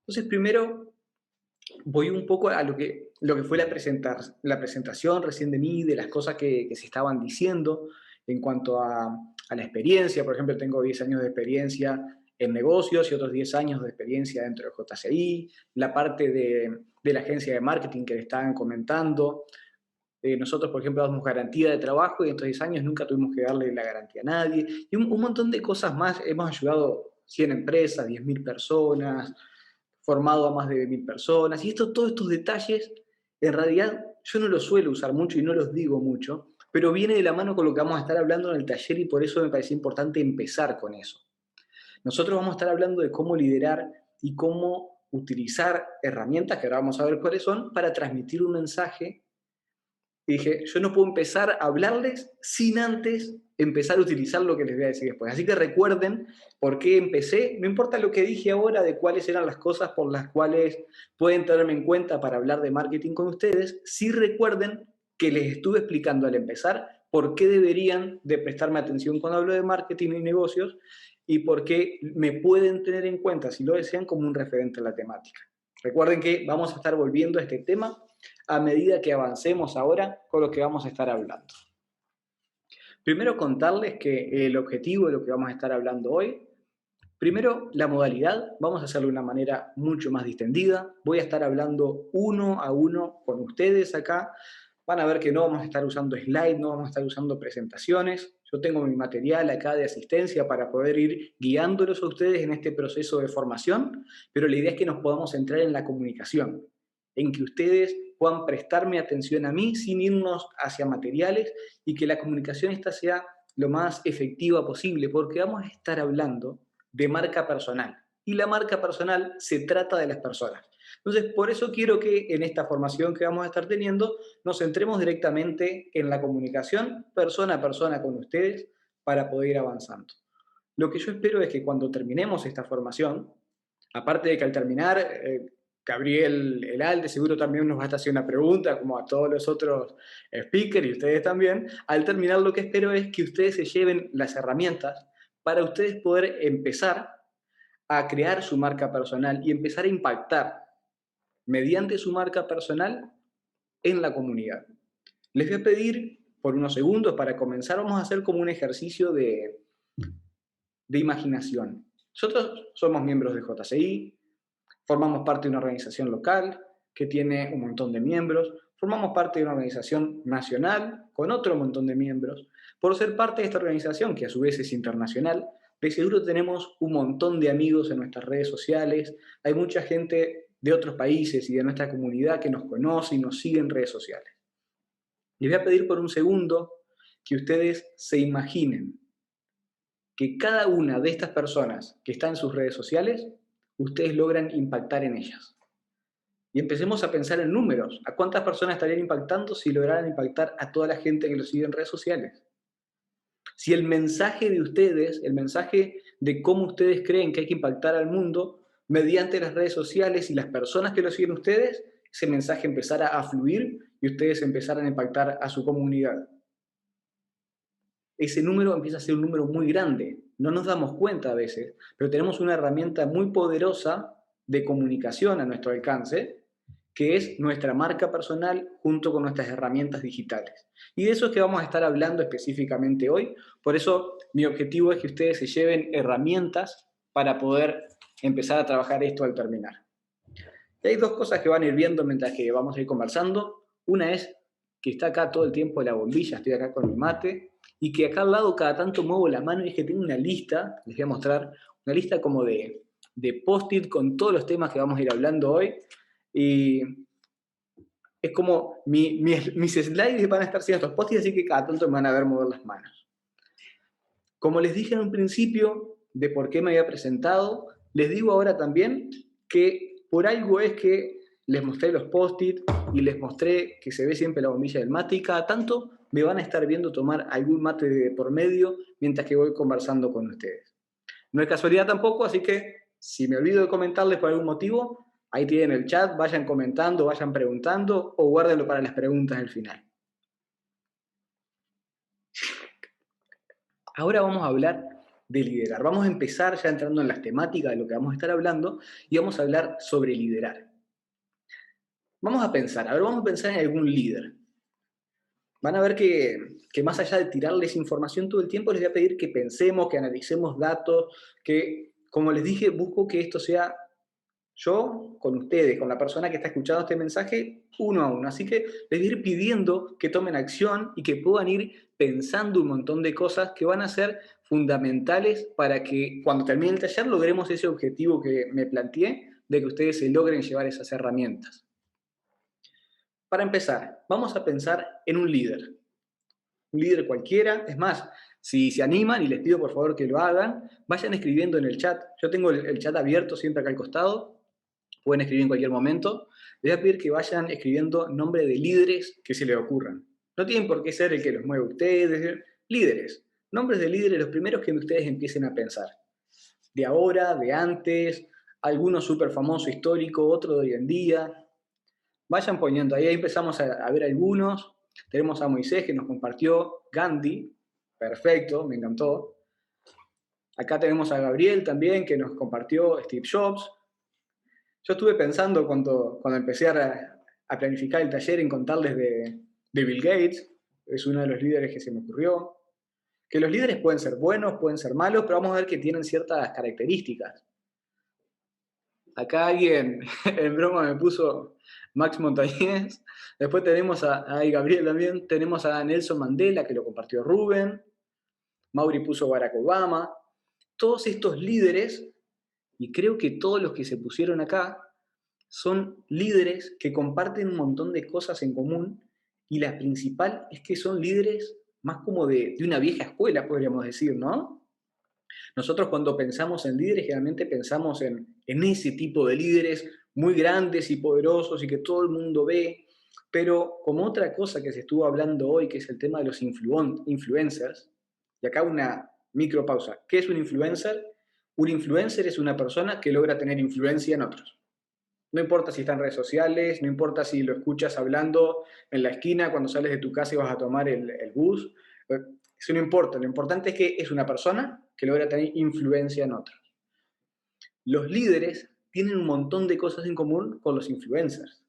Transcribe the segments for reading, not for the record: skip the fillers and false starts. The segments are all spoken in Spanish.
Entonces, primero voy un poco a lo que fue la presentación recién de mí, de las cosas que se estaban diciendo en cuanto a la experiencia. Por ejemplo, tengo 10 años de experiencia en negocios y otros 10 años de experiencia dentro de JCI, la parte de la agencia de marketing que le estaban comentando. Nosotros, por ejemplo, damos garantía de trabajo y en estos 10 años nunca tuvimos que darle la garantía a nadie. Y un montón de cosas más. Hemos ayudado 100 empresas, 10.000 personas, formado a más de 1.000 personas. Y todos estos detalles, en realidad, yo no los suelo usar mucho y no los digo mucho, pero viene de la mano con lo que vamos a estar hablando en el taller y por eso me parece importante empezar con eso. Nosotros vamos a estar hablando de cómo liderar y cómo utilizar herramientas, que ahora vamos a ver cuáles son, para transmitir un mensaje. Y dije, yo no puedo empezar a hablarles sin antes empezar a utilizar lo que les voy a decir después. Así que recuerden por qué empecé. No importa lo que dije ahora de cuáles eran las cosas por las cuales pueden tenerme en cuenta para hablar de marketing con ustedes, sí recuerden que les estuve explicando al empezar por qué deberían de prestarme atención cuando hablo de marketing y negocios y por qué me pueden tener en cuenta, si lo desean, como un referente en la temática. Recuerden que vamos a estar volviendo a este tema a medida que avancemos ahora con lo que vamos a estar hablando. Primero contarles que el objetivo de lo que vamos a estar hablando hoy, primero la modalidad, vamos a hacerlo de una manera mucho más distendida, voy a estar hablando uno a uno con ustedes acá, van a ver que no vamos a estar usando slides, no vamos a estar usando presentaciones, yo tengo mi material acá de asistencia para poder ir guiándolos a ustedes en este proceso de formación, pero la idea es que nos podamos centrar en la comunicación, en que ustedes puedan prestarme atención a mí sin irnos hacia materiales y que la comunicación esta sea lo más efectiva posible, porque vamos a estar hablando de marca personal. Y la marca personal se trata de las personas. Entonces, por eso quiero que en esta formación que vamos a estar teniendo nos centremos directamente en la comunicación persona a persona con ustedes para poder ir avanzando. Lo que yo espero es que cuando terminemos esta formación, aparte de que al terminar, Gabriel Elalde seguro también nos va a estar haciendo una pregunta, como a todos los otros speakers y ustedes también. Al terminar, lo que espero es que ustedes se lleven las herramientas para ustedes poder empezar a crear su marca personal y empezar a impactar mediante su marca personal en la comunidad. Les voy a pedir por unos segundos para comenzar, vamos a hacer como un ejercicio de imaginación. Nosotros somos miembros de JCI, formamos parte de una organización local que tiene un montón de miembros, formamos parte de una organización nacional con otro montón de miembros. Por ser parte de esta organización, que a su vez es internacional, de seguro tenemos un montón de amigos en nuestras redes sociales, hay mucha gente de otros países y de nuestra comunidad que nos conoce y nos sigue en redes sociales. Les voy a pedir por un segundo que ustedes se imaginen que cada una de estas personas que está en sus redes sociales, ustedes logran impactar en ellas. Y empecemos a pensar en números. ¿A cuántas personas estarían impactando si lograran impactar a toda la gente que los sigue en redes sociales? Si el mensaje de ustedes, el mensaje de cómo ustedes creen que hay que impactar al mundo mediante las redes sociales y las personas que lo siguen ustedes, ese mensaje empezara a fluir y ustedes empezaran a impactar a su comunidad. Ese número empieza a ser un número muy grande. No nos damos cuenta a veces, pero tenemos una herramienta muy poderosa de comunicación a nuestro alcance, que es nuestra marca personal junto con nuestras herramientas digitales. Y de eso es que vamos a estar hablando específicamente hoy. Por eso mi objetivo es que ustedes se lleven herramientas para poder empezar a trabajar esto al terminar. Y hay dos cosas que van a ir viendo mientras que vamos a ir conversando. Una es que está acá todo el tiempo la bombilla, estoy acá con mi mate, y que acá al lado cada tanto muevo la mano y es que tengo una lista, les voy a mostrar, una lista como de post-it con todos los temas que vamos a ir hablando hoy. Y es como mis slides van a estar siendo estos post-its, así que cada tanto me van a ver mover las manos. Como les dije en un principio de por qué me había presentado, les digo ahora también que por algo es que les mostré los post-it y les mostré que se ve siempre la bombilla del mate y cada tanto me van a estar viendo tomar algún mate de por medio mientras que voy conversando con ustedes. No es casualidad tampoco, así que si me olvido de comentarles por algún motivo, ahí tienen el chat, vayan comentando, vayan preguntando o guárdenlo para las preguntas al final. Ahora vamos a hablar de liderar. Vamos a empezar ya entrando en las temáticas de lo que vamos a estar hablando y vamos a hablar sobre liderar. Vamos a pensar, vamos a pensar en algún líder. Van a ver que más allá de tirarles información todo el tiempo, les voy a pedir que pensemos, que analicemos datos, que, como les dije, busco que esto sea yo con ustedes, con la persona que está escuchando este mensaje, uno a uno. Así que les voy a ir pidiendo que tomen acción y que puedan ir pensando un montón de cosas que van a ser fundamentales para que cuando termine el taller logremos ese objetivo que me planteé, de que ustedes se logren llevar esas herramientas. Para empezar, vamos a pensar en un líder cualquiera. Es más, si se animan, y les pido por favor que lo hagan, vayan escribiendo en el chat. Yo tengo el chat abierto siempre acá al costado, pueden escribir en cualquier momento. Les voy a pedir que vayan escribiendo nombre de líderes que se les ocurran. No tienen por qué ser el que los mueve a ustedes, líderes. Nombres de líderes, los primeros que ustedes empiecen a pensar. De ahora, de antes, alguno súper famoso, histórico, otro de hoy en día. Vayan poniendo, ahí empezamos a ver algunos. Tenemos a Moisés que nos compartió Gandhi, perfecto, me encantó. Acá tenemos a Gabriel también que nos compartió Steve Jobs. Yo estuve pensando cuando empecé a planificar el taller en contarles de Bill Gates, es uno de los líderes que se me ocurrió. Que los líderes pueden ser buenos, pueden ser malos, pero vamos a ver que tienen ciertas características. Acá alguien en broma me puso Max Montañez. Después tenemos a Gabriel también. Tenemos a Nelson Mandela, que lo compartió Rubén. Mauri puso Barack Obama. Todos estos líderes, y creo que todos los que se pusieron acá, son líderes que comparten un montón de cosas en común. Y la principal es que son líderes más como de una vieja escuela, podríamos decir, ¿no? Nosotros cuando pensamos en líderes, generalmente pensamos en ese tipo de líderes muy grandes y poderosos y que todo el mundo ve, pero como otra cosa que se estuvo hablando hoy, que es el tema de los influencers, y acá una micropausa. ¿Qué es un influencer? Un influencer es una persona que logra tener influencia en otros. No importa si está en redes sociales, no importa si lo escuchas hablando en la esquina cuando sales de tu casa y vas a tomar el bus. Eso no importa. Lo importante es que es una persona que logra tener influencia en otros. Los líderes tienen un montón de cosas en común con los influencers.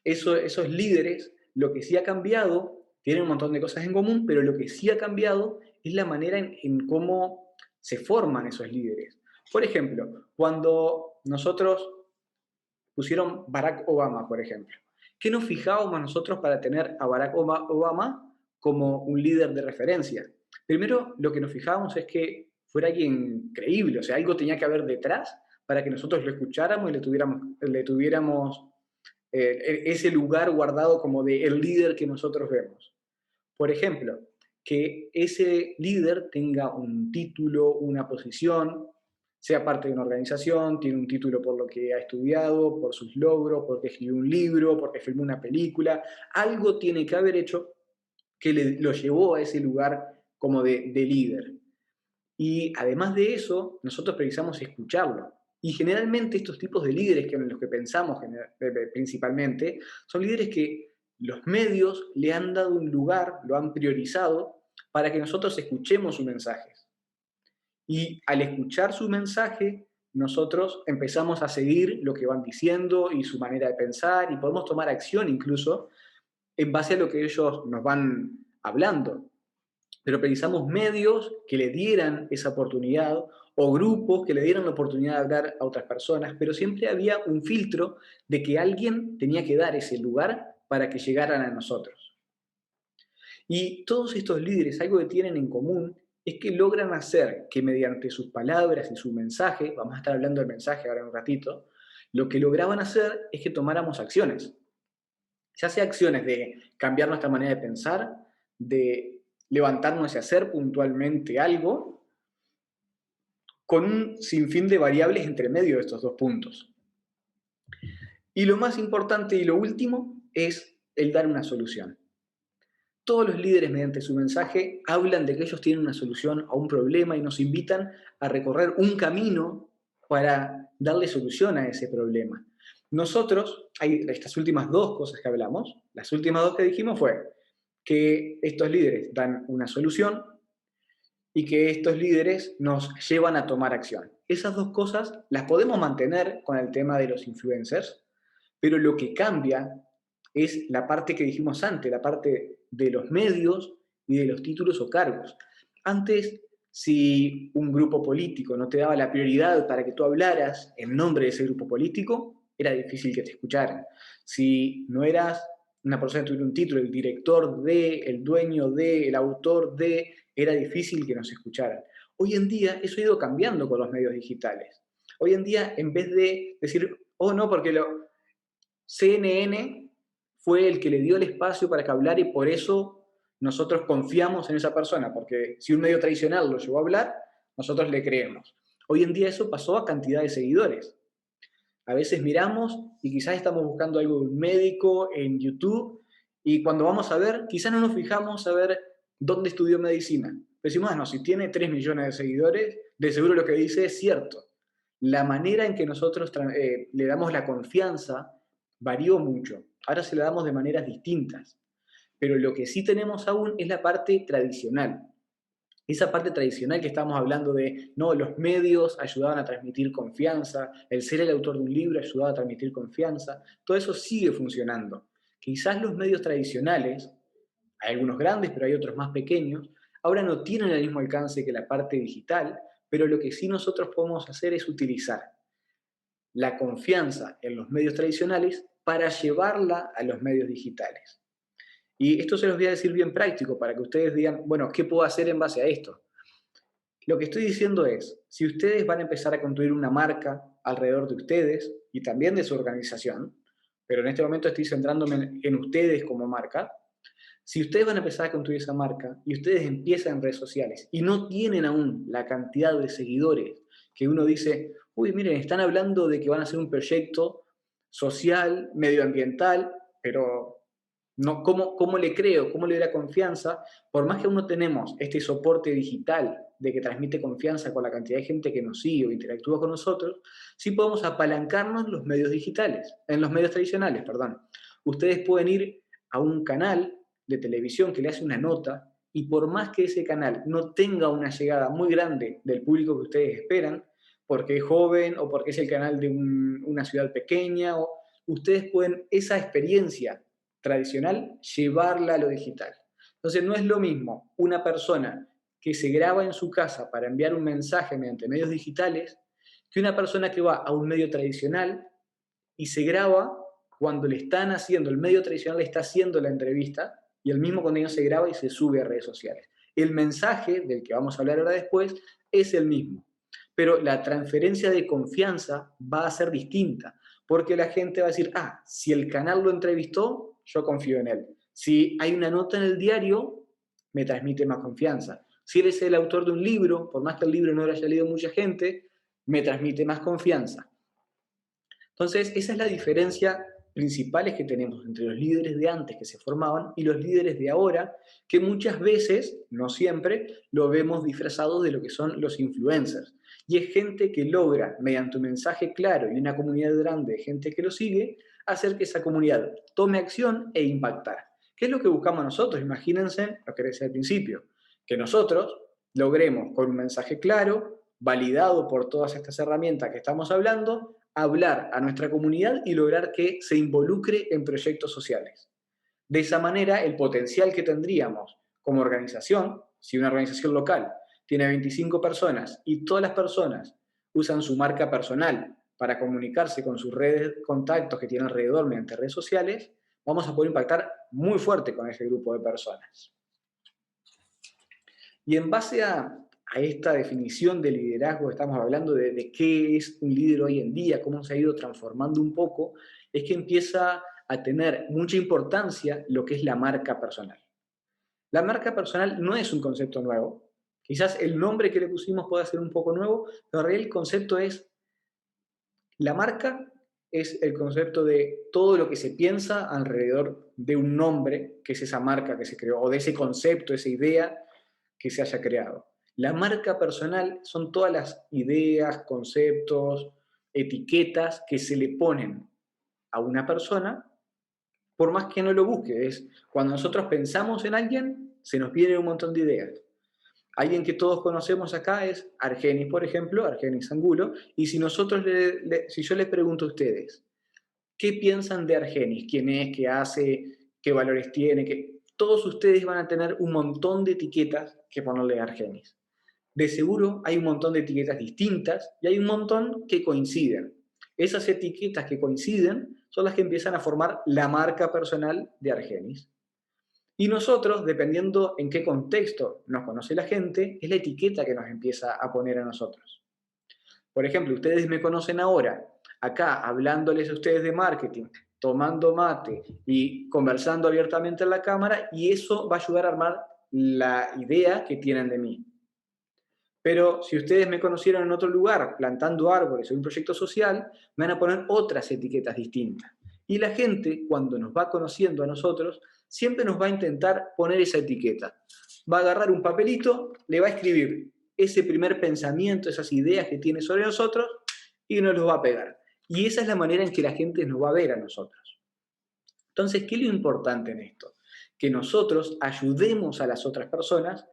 Esos líderes, lo que sí ha cambiado, tienen un montón de cosas en común, pero lo que sí ha cambiado es la manera en cómo se forman esos líderes. Por ejemplo, cuando nosotros pusieron Barack Obama, por ejemplo. ¿Qué nos fijábamos nosotros para tener a Barack Obama como un líder de referencia? Primero, lo que nos fijábamos es que fuera alguien creíble, o sea, algo tenía que haber detrás para que nosotros lo escucháramos y le tuviéramos ese lugar guardado como de el líder que nosotros vemos. Por ejemplo, que ese líder tenga un título, una posición, sea parte de una organización, tiene un título por lo que ha estudiado, por sus logros, porque escribió un libro, porque filmó una película, algo tiene que haber hecho que lo llevó a ese lugar como de líder. Y además de eso, nosotros precisamos escucharlo. Y generalmente estos tipos de líderes en los que pensamos principalmente, son líderes que los medios le han dado un lugar, lo han priorizado para que nosotros escuchemos sus mensajes. Y al escuchar su mensaje, nosotros empezamos a seguir lo que van diciendo y su manera de pensar y podemos tomar acción incluso en base a lo que ellos nos van hablando. Pero precisamos medios que le dieran esa oportunidad o grupos que le dieran la oportunidad de hablar a otras personas, pero siempre había un filtro de que alguien tenía que dar ese lugar para que llegaran a nosotros. Y todos estos líderes, algo que tienen en común es que logran hacer que mediante sus palabras y su mensaje, vamos a estar hablando del mensaje ahora en un ratito, lo que lograban hacer es que tomáramos acciones. Ya sea acciones de cambiar nuestra manera de pensar, de levantarnos y hacer puntualmente algo, con un sinfín de variables entre medio de estos dos puntos. Y lo más importante y lo último es el dar una solución. Todos los líderes, mediante su mensaje, hablan de que ellos tienen una solución a un problema y nos invitan a recorrer un camino para darle solución a ese problema. Nosotros, hay estas últimas dos cosas que hablamos, las últimas dos que dijimos fue que estos líderes dan una solución y que estos líderes nos llevan a tomar acción. Esas dos cosas las podemos mantener con el tema de los influencers, pero lo que cambia es la parte que dijimos antes, la parte de los medios y de los títulos o cargos. Antes, si un grupo político no te daba la prioridad para que tú hablaras en nombre de ese grupo político, era difícil que te escucharan. Si no eras una persona que tuviera un título, el director de, el dueño de, el autor de, era difícil que nos escucharan. Hoy en día eso ha ido cambiando con los medios digitales. Hoy en día, en vez de decir, oh no, porque CNN fue el que le dio el espacio para que hablara y por eso nosotros confiamos en esa persona, porque si un medio tradicional lo llevó a hablar, nosotros le creemos. Hoy en día eso pasó a cantidad de seguidores. A veces miramos y quizás estamos buscando algo de un médico en YouTube y cuando vamos a ver, quizás no nos fijamos a ver dónde estudió medicina. Decimos, no, si tiene 3 millones de seguidores, de seguro lo que dice es cierto. La manera en que nosotros le damos la confianza varió mucho. Ahora se la damos de maneras distintas. Pero lo que sí tenemos aún es la parte tradicional. Esa parte tradicional que estamos hablando de, no, los medios ayudaban a transmitir confianza, el ser el autor de un libro ayudaba a transmitir confianza, todo eso sigue funcionando. Quizás los medios tradicionales, hay algunos grandes, pero hay otros más pequeños, ahora no tienen el mismo alcance que la parte digital, pero lo que sí nosotros podemos hacer es utilizar la confianza en los medios tradicionales para llevarla a los medios digitales. Y esto se los voy a decir bien práctico para que ustedes digan, bueno, ¿qué puedo hacer en base a esto? Lo que estoy diciendo es, si ustedes van a empezar a construir una marca alrededor de ustedes y también de su organización, pero en este momento estoy centrándome en ustedes como marca, si ustedes van a empezar a construir esa marca y ustedes empiezan en redes sociales y no tienen aún la cantidad de seguidores que uno dice, uy, miren, están hablando de que van a hacer un proyecto social, medioambiental, pero no, ¿cómo le creo? ¿Cómo le doy la confianza? Por más que aún no tenemos este soporte digital de que transmite confianza con la cantidad de gente que nos sigue o interactúa con nosotros, sí podemos apalancarnos en los medios digitales, en los medios tradicionales, perdón. Ustedes pueden ir a un canal de televisión que le hace una nota y por más que ese canal no tenga una llegada muy grande del público que ustedes esperan, porque es joven o porque es el canal de una ciudad pequeña, ustedes pueden esa experiencia tradicional llevarla a lo digital. Entonces no es lo mismo una persona que se graba en su casa para enviar un mensaje mediante medios digitales que una persona que va a un medio tradicional y se graba cuando le están haciendo, el medio tradicional le está haciendo la entrevista y el mismo contenido se graba y se sube a redes sociales. El mensaje, del que vamos a hablar ahora después, es el mismo, pero la transferencia de confianza va a ser distinta, porque la gente va a decir, ah, si el canal lo entrevistó, yo confío en él. Si hay una nota en el diario, me transmite más confianza. Si él es el autor de un libro, por más que el libro no lo haya leído mucha gente, me transmite más confianza. Entonces, esa es la diferencia principal que tenemos entre los líderes de antes que se formaban y los líderes de ahora, que muchas veces, no siempre, lo vemos disfrazados de lo que son los influencers. Y es gente que logra, mediante un mensaje claro y una comunidad grande de gente que lo sigue, hacer que esa comunidad tome acción e impactar. ¿Qué es lo que buscamos nosotros? Imagínense lo que decía al principio, que nosotros logremos con un mensaje claro, validado por todas estas herramientas que estamos hablando, hablar a nuestra comunidad y lograr que se involucre en proyectos sociales. De esa manera, el potencial que tendríamos como organización, si una organización local tiene 25 personas y todas las personas usan su marca personal para comunicarse con sus redes de contactos que tienen alrededor mediante redes sociales, vamos a poder impactar muy fuerte con ese grupo de personas. Y en base a esta definición de liderazgo, estamos hablando de qué es un líder hoy en día, cómo se ha ido transformando un poco, es que empieza a tener mucha importancia lo que es la marca personal. La marca personal no es un concepto nuevo, quizás el nombre que le pusimos pueda ser un poco nuevo, pero en realidad el concepto es, la marca es el concepto de todo lo que se piensa alrededor de un nombre, que es esa marca que se creó, o de ese concepto, esa idea que se haya creado. La marca personal son todas las ideas, conceptos, etiquetas que se le ponen a una persona, por más que no lo busque. Es cuando nosotros pensamos en alguien, se nos viene un montón de ideas. Alguien que todos conocemos acá es Argenis, por ejemplo, Argenis Angulo, y si nosotros si yo les pregunto a ustedes, ¿qué piensan de Argenis? ¿Quién es? ¿Qué hace? ¿Qué valores tiene? Todos ustedes van a tener un montón de etiquetas que ponerle a Argenis. De seguro hay un montón de etiquetas distintas y hay un montón que coinciden. Esas etiquetas que coinciden son las que empiezan a formar la marca personal de Argenis. Y nosotros, dependiendo en qué contexto nos conoce la gente, es la etiqueta que nos empieza a poner a nosotros. Por ejemplo, ustedes me conocen ahora, acá hablándoles a ustedes de marketing, tomando mate y conversando abiertamente en la cámara, y eso va a ayudar a armar la idea que tienen de mí. Pero si ustedes me conocieron en otro lugar, plantando árboles o un proyecto social, me van a poner otras etiquetas distintas. Y la gente, cuando nos va conociendo a nosotros, siempre nos va a intentar poner esa etiqueta. Va a agarrar un papelito, le va a escribir ese primer pensamiento, esas ideas que tiene sobre nosotros, y nos los va a pegar. Y esa es la manera en que la gente nos va a ver a nosotros. Entonces, ¿qué es lo importante en esto? Que nosotros ayudemos a las otras personas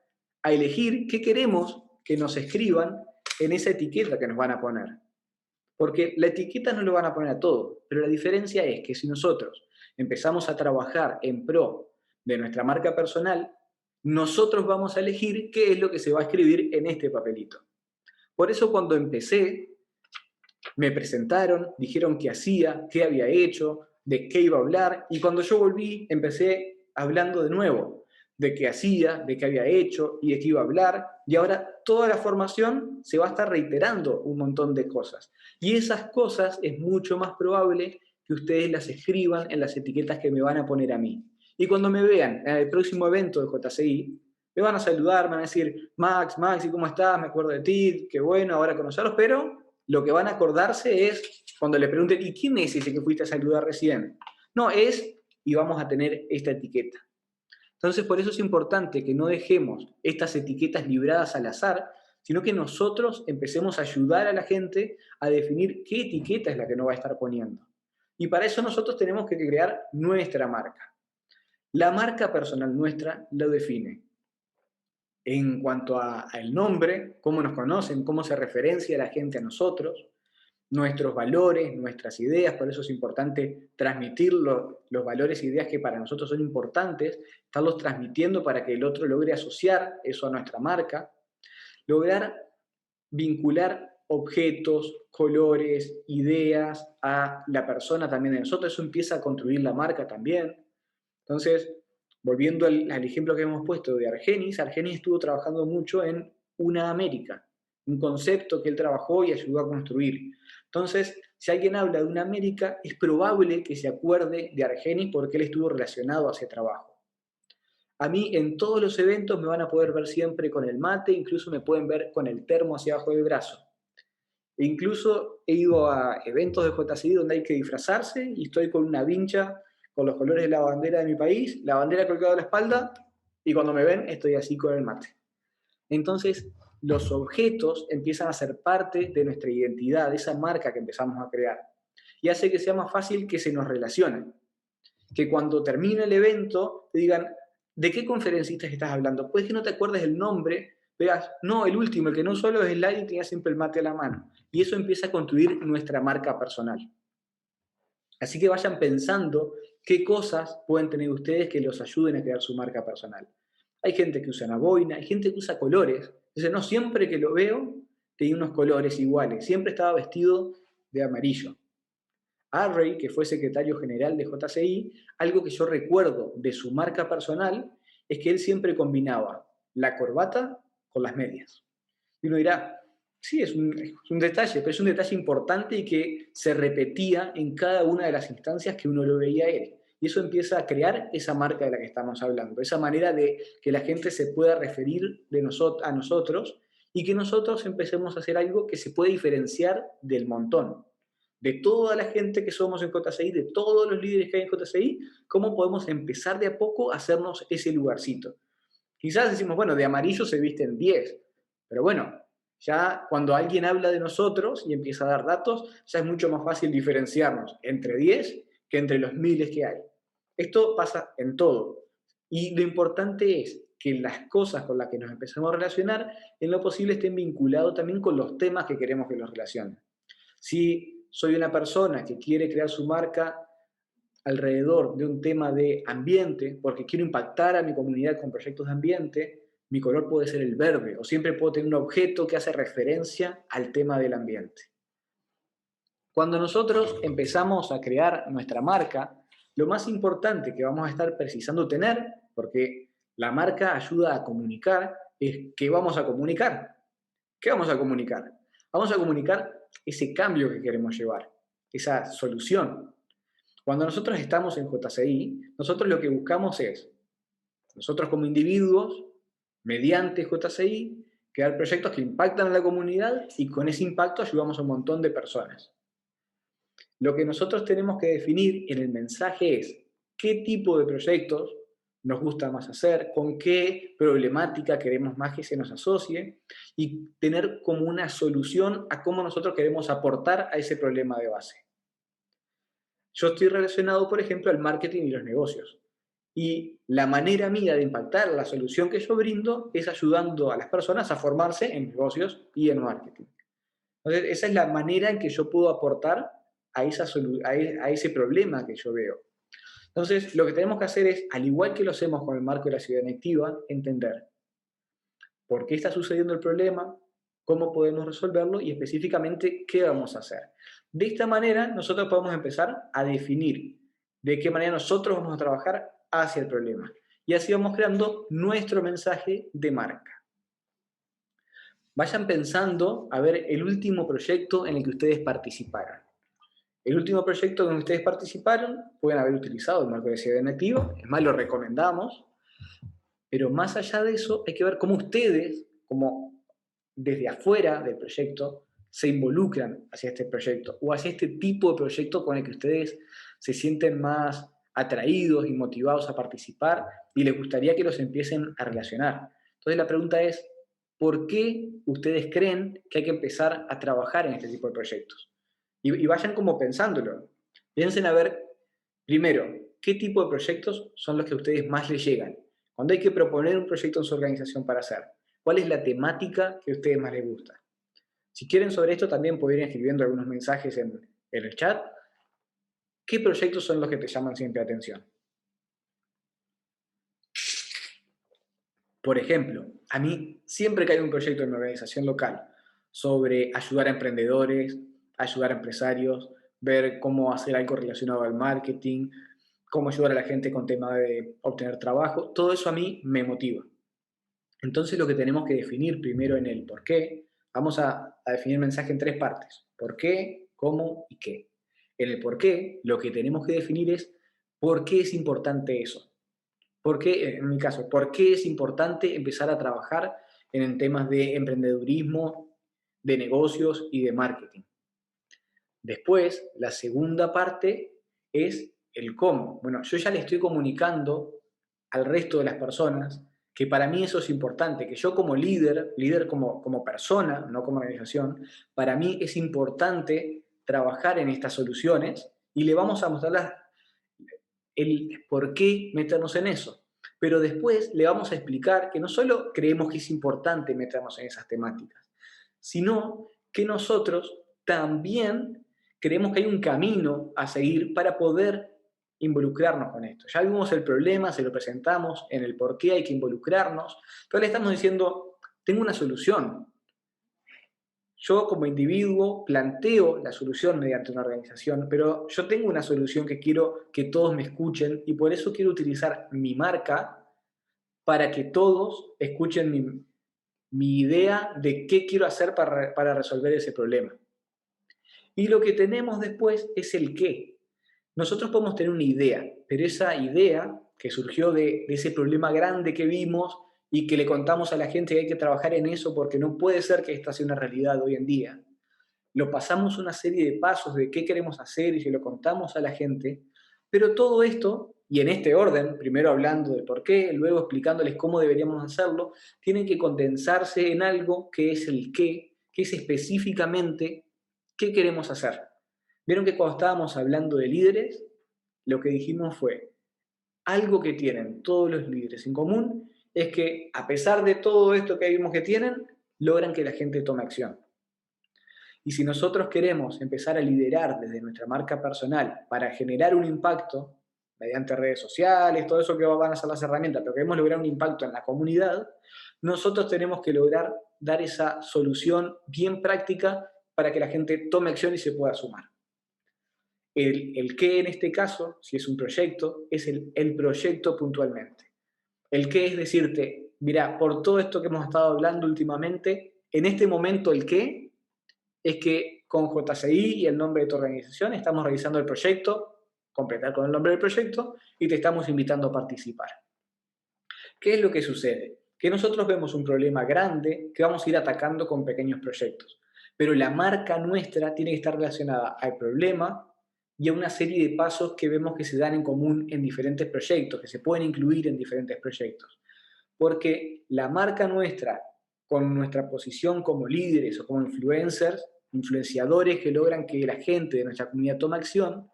a elegir qué queremos que nos escriban en esa etiqueta que nos van a poner. Porque la etiqueta no lo van a poner a todo, pero la diferencia es que si nosotros empezamos a trabajar en pro de nuestra marca personal, nosotros vamos a elegir qué es lo que se va a escribir en este papelito. Por eso cuando empecé, me presentaron, dijeron qué hacía, qué había hecho, de qué iba a hablar, y cuando yo volví, empecé hablando de nuevo, de qué hacía, de qué había hecho y de qué iba a hablar, y ahora toda la formación se va a estar reiterando un montón de cosas. Y esas cosas es mucho más probable que ustedes las escriban en las etiquetas que me van a poner a mí. Y cuando me vean en el próximo evento de JCI, me van a saludar, me van a decir, Max, ¿y cómo estás? Me acuerdo de ti, qué bueno, ahora conocerlos, pero lo que van a acordarse es cuando le pregunten, ¿y quién es ese que fuiste a saludar recién? No, es, y vamos a tener esta etiqueta. Entonces, por eso es importante que no dejemos estas etiquetas libradas al azar, sino que nosotros empecemos a ayudar a la gente a definir qué etiqueta es la que nos va a estar poniendo. Y para eso nosotros tenemos que crear nuestra marca. La marca personal nuestra lo define en cuanto al nombre, cómo nos conocen, cómo se referencia la gente a nosotros, nuestros valores, nuestras ideas, por eso es importante transmitir los valores e ideas que para nosotros son importantes, estarlos transmitiendo para que el otro logre asociar eso a nuestra marca, lograr vincular objetos, colores, ideas a la persona también de nosotros, eso empieza a construir la marca también. Entonces, volviendo al ejemplo que hemos puesto de Argenis, Argenis estuvo trabajando mucho en una América, un concepto que él trabajó y ayudó a construir. Entonces, si alguien habla de una América, es probable que se acuerde de Argenis porque él estuvo relacionado a ese trabajo. A mí en todos los eventos me van a poder ver siempre con el mate, incluso me pueden ver con el termo hacia abajo del brazo. E incluso he ido a eventos de JCI donde hay que disfrazarse y estoy con una vincha con los colores de la bandera de mi país, la bandera colgada a la espalda, y cuando me ven estoy así con el mate. Entonces, los objetos empiezan a ser parte de nuestra identidad, de esa marca que empezamos a crear. Y hace que sea más fácil que se nos relacionen. Que cuando termine el evento te digan, ¿de qué conferencistas estás hablando? Puede que no te acuerdes el nombre, veas, no, el último, el que no solo es el slide y tenía siempre el mate a la mano. Y eso empieza a construir nuestra marca personal. Así que vayan pensando qué cosas pueden tener ustedes que los ayuden a crear su marca personal. Hay gente que usa una boina, hay gente que usa colores. Entonces, no siempre que lo veo tenía unos colores iguales, siempre estaba vestido de amarillo. Array, que fue secretario general de JCI, algo que yo recuerdo de su marca personal es que él siempre combinaba la corbata con las medias. Y uno dirá, sí, es un detalle, pero es un detalle importante y que se repetía en cada una de las instancias que uno lo veía a él. Y eso empieza a crear esa marca de la que estamos hablando, esa manera de que la gente se pueda referir a nosotros y que nosotros empecemos a hacer algo que se puede diferenciar del montón. De toda la gente que somos en JCI, de todos los líderes que hay en JCI, cómo podemos empezar de a poco a hacernos ese lugarcito. Quizás decimos, bueno, de amarillo se visten 10, pero bueno, ya cuando alguien habla de nosotros y empieza a dar datos, ya es mucho más fácil diferenciarnos entre 10 que entre los miles que hay. Esto pasa en todo. Y lo importante es que las cosas con las que nos empezamos a relacionar, en lo posible estén vinculados también con los temas que queremos que los relacionen. Si soy una persona que quiere crear su marca alrededor de un tema de ambiente, porque quiero impactar a mi comunidad con proyectos de ambiente, mi color puede ser el verde, o siempre puedo tener un objeto que hace referencia al tema del ambiente. Cuando nosotros empezamos a crear nuestra marca, lo más importante que vamos a estar precisando tener, porque la marca ayuda a comunicar, es qué vamos a comunicar. ¿Qué vamos a comunicar? Vamos a comunicar ese cambio que queremos llevar, esa solución. Cuando nosotros estamos en JCI, nosotros lo que buscamos es, nosotros como individuos, mediante JCI, crear proyectos que impactan a la comunidad y con ese impacto ayudamos a un montón de personas. Lo que nosotros tenemos que definir en el mensaje es qué tipo de proyectos nos gusta más hacer, con qué problemática queremos más que se nos asocie y tener como una solución a cómo nosotros queremos aportar a ese problema de base. Yo estoy relacionado, por ejemplo, al marketing y los negocios. Y la manera mía de impactar la solución que yo brindo es ayudando a las personas a formarse en negocios y en marketing. Entonces, esa es la manera en que yo puedo aportar a ese problema que yo veo. Entonces, lo que tenemos que hacer es, al igual que lo hacemos con el marco de la ciudadanía activa, entender por qué está sucediendo el problema, cómo podemos resolverlo y específicamente qué vamos a hacer. De esta manera, nosotros podemos empezar a definir de qué manera nosotros vamos a trabajar hacia el problema. Y así vamos creando nuestro mensaje de marca. Vayan pensando a ver el último proyecto en el que ustedes participaron. El último proyecto en el que ustedes participaron pueden haber utilizado el marco de ciudadanía activa, es más, lo recomendamos, pero más allá de eso hay que ver cómo ustedes, como desde afuera del proyecto, se involucran hacia este proyecto o hacia este tipo de proyecto con el que ustedes se sienten más atraídos y motivados a participar y les gustaría que los empiecen a relacionar. Entonces la pregunta es, ¿por qué ustedes creen que hay que empezar a trabajar en este tipo de proyectos? Y vayan como pensándolo. Piensen a ver, primero, qué tipo de proyectos son los que a ustedes más les llegan. Cuando hay que proponer un proyecto en su organización para hacer, ¿cuál es la temática que a ustedes más les gusta? Si quieren sobre esto también pueden ir escribiendo algunos mensajes en el chat. ¿Qué proyectos son los que te llaman siempre la atención? Por ejemplo, a mí siempre que hay un proyecto en mi organización local sobre ayudar a emprendedores, ayudar a empresarios, ver cómo hacer algo relacionado al marketing, cómo ayudar a la gente con tema de obtener trabajo, todo eso a mí me motiva. Entonces lo que tenemos que definir primero en el por qué, vamos a definir el mensaje en tres partes. ¿Por qué? ¿Cómo? ¿Y qué? En el por qué, lo que tenemos que definir es por qué es importante eso. ¿Por qué, en mi caso, por qué es importante empezar a trabajar en temas de emprendedurismo, de negocios y de marketing? Después, la segunda parte es el cómo. Bueno, yo ya le estoy comunicando al resto de las personas que para mí eso es importante, que yo como líder como persona, no como organización, para mí es importante trabajar en estas soluciones y le vamos a mostrar el por qué meternos en eso. Pero después le vamos a explicar que no solo creemos que es importante meternos en esas temáticas, sino que nosotros también creemos que hay un camino a seguir para poder involucrarnos con esto. Ya vimos el problema, se lo presentamos en el por qué hay que involucrarnos, pero le estamos diciendo, tengo una solución. Yo como individuo planteo la solución mediante una organización, pero yo tengo una solución que quiero que todos me escuchen y por eso quiero utilizar mi marca para que todos escuchen mi idea de qué quiero hacer para resolver ese problema. Y lo que tenemos después es el qué. Nosotros podemos tener una idea, pero esa idea que surgió de ese problema grande que vimos y que le contamos a la gente que hay que trabajar en eso porque no puede ser que esta sea una realidad hoy en día, lo pasamos una serie de pasos de qué queremos hacer y se lo contamos a la gente, pero todo esto, y en este orden, primero hablando del por qué, luego explicándoles cómo deberíamos hacerlo, tienen que condensarse en algo que es el qué, que es específicamente qué queremos hacer. Vieron que cuando estábamos hablando de líderes, lo que dijimos fue algo que tienen todos los líderes en común es que a pesar de todo esto que vimos que tienen, logran que la gente tome acción. Y si nosotros queremos empezar a liderar desde nuestra marca personal para generar un impacto mediante redes sociales, todo eso que van a ser las herramientas, pero queremos lograr un impacto en la comunidad, nosotros tenemos que lograr dar esa solución bien práctica para que la gente tome acción y se pueda sumar. El qué en este caso, si es un proyecto, es el proyecto puntualmente. El qué es decirte, mira, por todo esto que hemos estado hablando últimamente, en este momento el qué es que con JCI y el nombre de tu organización estamos realizando el proyecto, completar con el nombre del proyecto y te estamos invitando a participar. ¿Qué es lo que sucede? Que nosotros vemos un problema grande que vamos a ir atacando con pequeños proyectos, pero la marca nuestra tiene que estar relacionada al problema y a una serie de pasos que vemos que se dan en común en diferentes proyectos, que se pueden incluir en diferentes proyectos. Porque la marca nuestra, con nuestra posición como líderes o como influencers, influenciadores que logran que la gente de nuestra comunidad tome acción,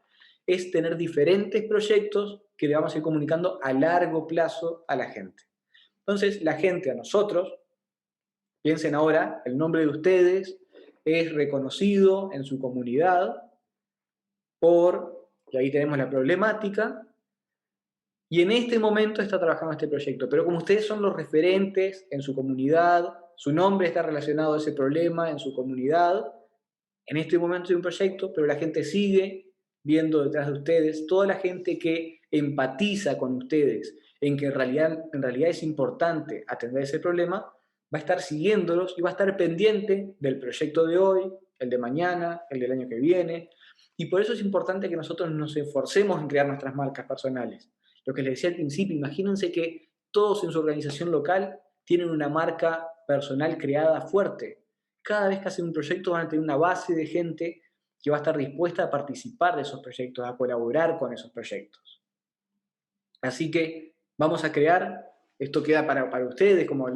es tener diferentes proyectos que le vamos a ir comunicando a largo plazo a la gente. Entonces, la gente a nosotros, piensen ahora, el nombre de ustedes es reconocido en su comunidad y ahí tenemos la problemática, y en este momento está trabajando este proyecto, pero como ustedes son los referentes en su comunidad, su nombre está relacionado a ese problema en su comunidad, en este momento hay un proyecto, pero la gente sigue viendo detrás de ustedes, toda la gente que empatiza con ustedes en que en realidad es importante atender ese problema, va a estar siguiéndolos y va a estar pendiente del proyecto de hoy, el de mañana, el del año que viene. Y por eso es importante que nosotros nos esforcemos en crear nuestras marcas personales. Lo que les decía al principio, imagínense que todos en su organización local tienen una marca personal creada fuerte. Cada vez que hacen un proyecto van a tener una base de gente que va a estar dispuesta a participar de esos proyectos, a colaborar con esos proyectos. Así que vamos a crear, esto queda para ustedes, como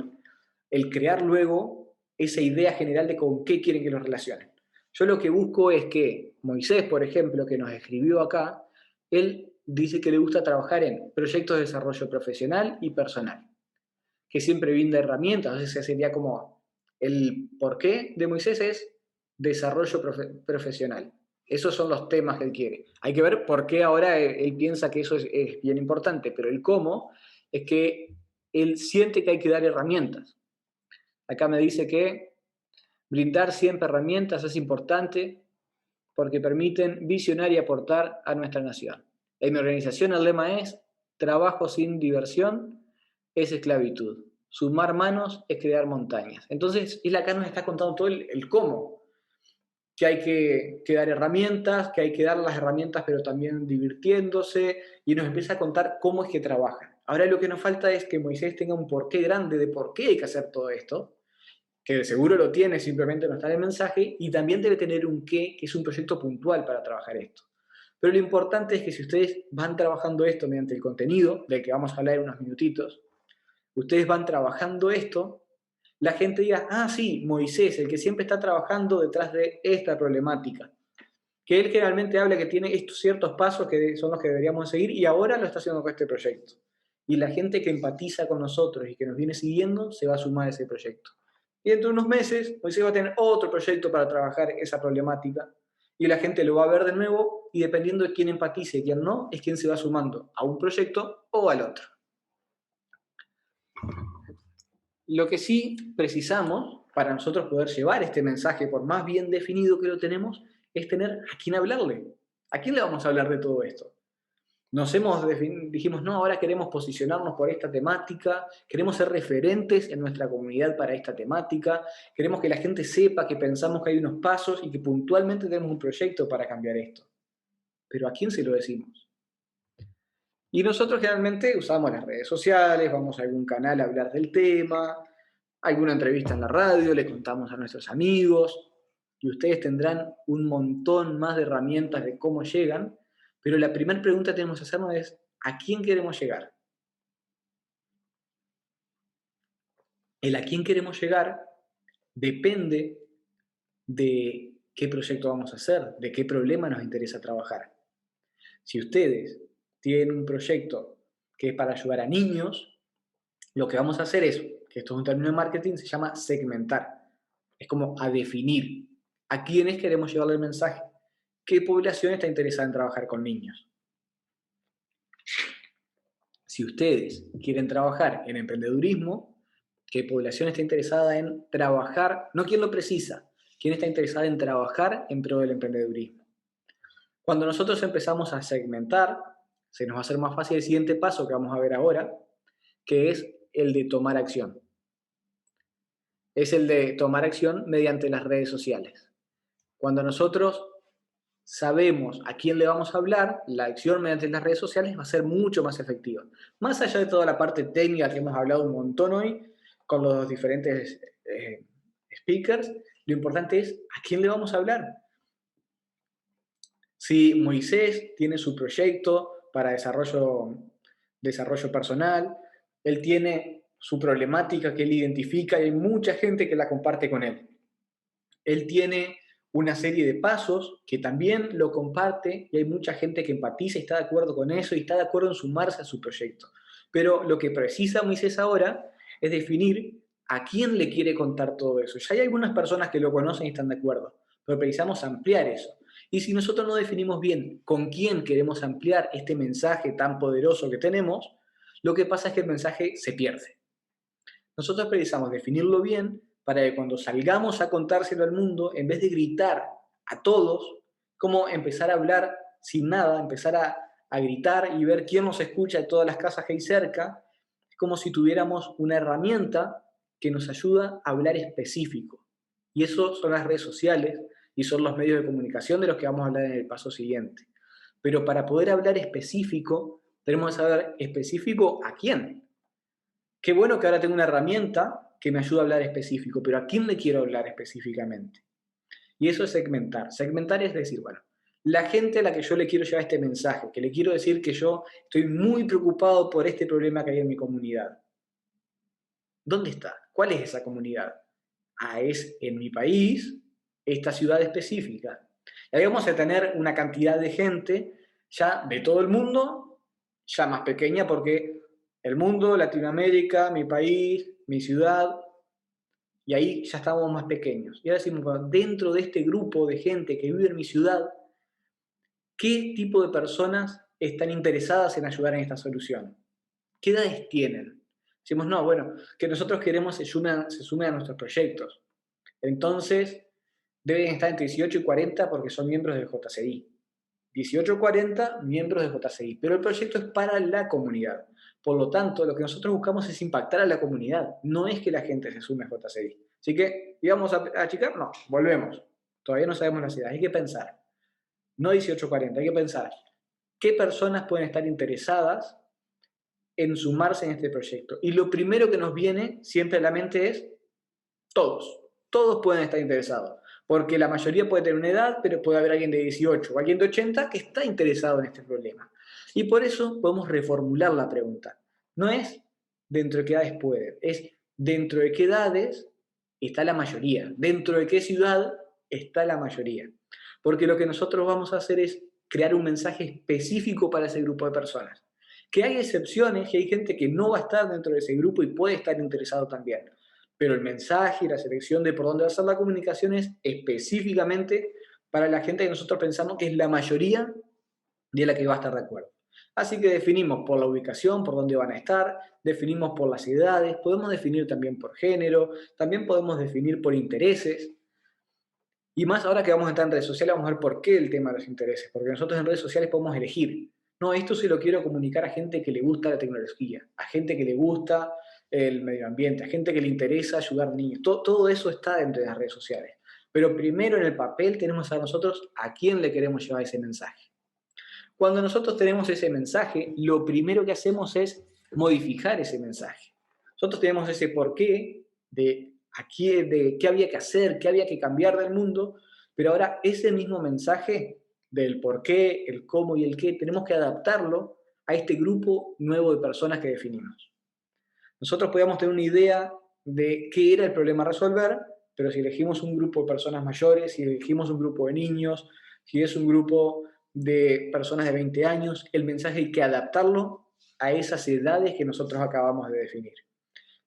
el crear luego esa idea general de con qué quieren que los relacionen. Yo lo que busco es que Moisés, por ejemplo, que nos escribió acá, él dice que le gusta trabajar en proyectos de desarrollo profesional y personal, que siempre brinda herramientas, ese sería como el porqué de Moisés es desarrollo profesional. Esos son los temas que él quiere. Hay que ver por qué ahora él piensa que eso es bien importante, pero el cómo es que él siente que hay que dar herramientas. Acá me dice que brindar siempre herramientas es importante porque permiten visionar y aportar a nuestra nación. En mi organización el lema es trabajo sin diversión es esclavitud. Sumar manos es crear montañas. Entonces, él acá nos está contando todo el cómo, que hay que dar herramientas, que hay que dar las herramientas pero también divirtiéndose, y nos empieza a contar cómo es que trabajan. Ahora lo que nos falta es que Moisés tenga un porqué grande de por qué hay que hacer todo esto, que de seguro lo tiene, simplemente no está en el mensaje, y también debe tener un qué, que es un proyecto puntual para trabajar esto. Pero lo importante es que si ustedes van trabajando esto mediante el contenido, del que vamos a hablar en unos minutitos, ustedes van trabajando esto, la gente diga, ah, sí, Moisés, el que siempre está trabajando detrás de esta problemática, que él generalmente habla que tiene estos ciertos pasos que son los que deberíamos seguir y ahora lo está haciendo con este proyecto. Y la gente que empatiza con nosotros y que nos viene siguiendo se va a sumar a ese proyecto. Y dentro de unos meses, Moisés va a tener otro proyecto para trabajar esa problemática y la gente lo va a ver de nuevo y dependiendo de quién empatice y quién no, es quien se va sumando a un proyecto o al otro. Lo que sí precisamos para nosotros poder llevar este mensaje, por más bien definido que lo tenemos, es tener a quién hablarle. ¿A quién le vamos a hablar de todo esto? Dijimos, no, ahora queremos posicionarnos por esta temática, queremos ser referentes en nuestra comunidad para esta temática, queremos que la gente sepa que pensamos que hay unos pasos y que puntualmente tenemos un proyecto para cambiar esto. Pero ¿a quién se lo decimos? Y nosotros generalmente usamos las redes sociales, vamos a algún canal a hablar del tema, alguna entrevista en la radio, le contamos a nuestros amigos, y ustedes tendrán un montón más de herramientas de cómo llegan, pero la primera pregunta que tenemos que hacernos es, ¿a quién queremos llegar? El a quién queremos llegar depende de qué proyecto vamos a hacer, de qué problema nos interesa trabajar. Si ustedes tienen un proyecto que es para ayudar a niños, Lo que vamos a hacer es, que esto es un término de marketing, se llama segmentar. Es como a definir a quiénes queremos llevarle el mensaje. ¿Qué población está interesada en trabajar con niños? Si ustedes quieren trabajar en emprendedurismo, ¿qué población está interesada en trabajar? No quién lo precisa, quién está interesada en trabajar en pro del emprendedurismo. Cuando nosotros empezamos a segmentar, se nos va a hacer más fácil el siguiente paso que vamos a ver ahora, que es el de tomar acción. Es el de tomar acción mediante las redes sociales. Cuando nosotros sabemos a quién le vamos a hablar, la acción mediante las redes sociales va a ser mucho más efectiva. Más allá de toda la parte técnica que hemos hablado un montón hoy con los diferentes speakers, lo importante es a quién le vamos a hablar. Si Moisés tiene su proyecto para desarrollo personal, él tiene su problemática que él identifica y hay mucha gente que la comparte con él. Él tiene una serie de pasos que también lo comparte y hay mucha gente que empatiza y está de acuerdo con eso y está de acuerdo en sumarse a su proyecto. Pero lo que precisa Moisés ahora es definir a quién le quiere contar todo eso. Ya hay algunas personas que lo conocen y están de acuerdo, pero precisamos ampliar eso. Y si nosotros no definimos bien con quién queremos ampliar este mensaje tan poderoso que tenemos, lo que pasa es que el mensaje se pierde. Nosotros precisamos definirlo bien para que cuando salgamos a contárselo al mundo, en vez de gritar a todos, como empezar a hablar sin nada, empezar a gritar y ver quién nos escucha de todas las casas que hay cerca, es como si tuviéramos una herramienta que nos ayuda a hablar específico. Y eso son las redes sociales y son los medios de comunicación de los que vamos a hablar en el paso siguiente. Pero para poder hablar específico, tenemos que saber específico a quién. Qué bueno que ahora tengo una herramienta que me ayuda a hablar específico, pero ¿a quién le quiero hablar específicamente? Y eso es segmentar. Segmentar es decir, bueno, la gente a la que yo le quiero llevar este mensaje, que le quiero decir que yo estoy muy preocupado por este problema que hay en mi comunidad. ¿Dónde está? ¿Cuál es esa comunidad? Ah, es en mi país, esta ciudad específica. Y ahí vamos a tener una cantidad de gente ya de todo el mundo, ya más pequeña porque el mundo, Latinoamérica, mi país, mi ciudad, y ahí ya estamos más pequeños. Y ahora decimos, bueno, dentro de este grupo de gente que vive en mi ciudad, ¿qué tipo de personas están interesadas en ayudar en esta solución? ¿Qué edades tienen? Decimos, no, bueno, que nosotros queremos se sumen a nuestros proyectos. Entonces, deben estar entre 18 y 40 porque son miembros del JCI. 18 o 40 miembros del JCI, pero el proyecto es para la comunidad. Por lo tanto, lo que nosotros buscamos es impactar a la comunidad, no es que la gente se sume a JCI. Así que, ¿íbamos a achicar? No, volvemos. Todavía no sabemos las edades, hay que pensar. No 18 o 40, hay que pensar. ¿Qué personas pueden estar interesadas en sumarse en este proyecto? Y lo primero que nos viene siempre a la mente es todos. Todos pueden estar interesados. Porque la mayoría puede tener una edad, pero puede haber alguien de 18 o alguien de 80 que está interesado en este problema. Y por eso podemos reformular la pregunta. No es dentro de qué edades pueden, es dentro de qué edades está la mayoría, dentro de qué ciudad está la mayoría. Porque lo que nosotros vamos a hacer es crear un mensaje específico para ese grupo de personas. Que hay excepciones, que hay gente que no va a estar dentro de ese grupo y puede estar interesado también. Pero el mensaje y la selección de por dónde va a ser la comunicación es específicamente para la gente que nosotros pensamos que es la mayoría de la que va a estar de acuerdo. Así que definimos por la ubicación, por dónde van a estar, definimos por las edades, podemos definir también por género, también podemos definir por intereses. Y más ahora que vamos a entrar en redes sociales, vamos a ver por qué el tema de los intereses, porque nosotros en redes sociales podemos elegir. No, esto se lo quiero comunicar a gente que le gusta la tecnología, a gente que le gusta el medio ambiente, a gente que le interesa ayudar a niños. Todo eso está dentro de las redes sociales. Pero primero en el papel tenemos a nosotros a quién le queremos llevar ese mensaje. Cuando nosotros tenemos ese mensaje, lo primero que hacemos es modificar ese mensaje. Nosotros tenemos ese porqué de qué había que hacer, qué había que cambiar del mundo, pero ahora ese mismo mensaje del por qué, el cómo y el qué, tenemos que adaptarlo a este grupo nuevo de personas que definimos. Nosotros podíamos tener una idea de qué era el problema a resolver, pero si elegimos un grupo de personas mayores, si elegimos un grupo de niños, si es un grupo de personas de 20 años, el mensaje hay que adaptarlo a esas edades que nosotros acabamos de definir.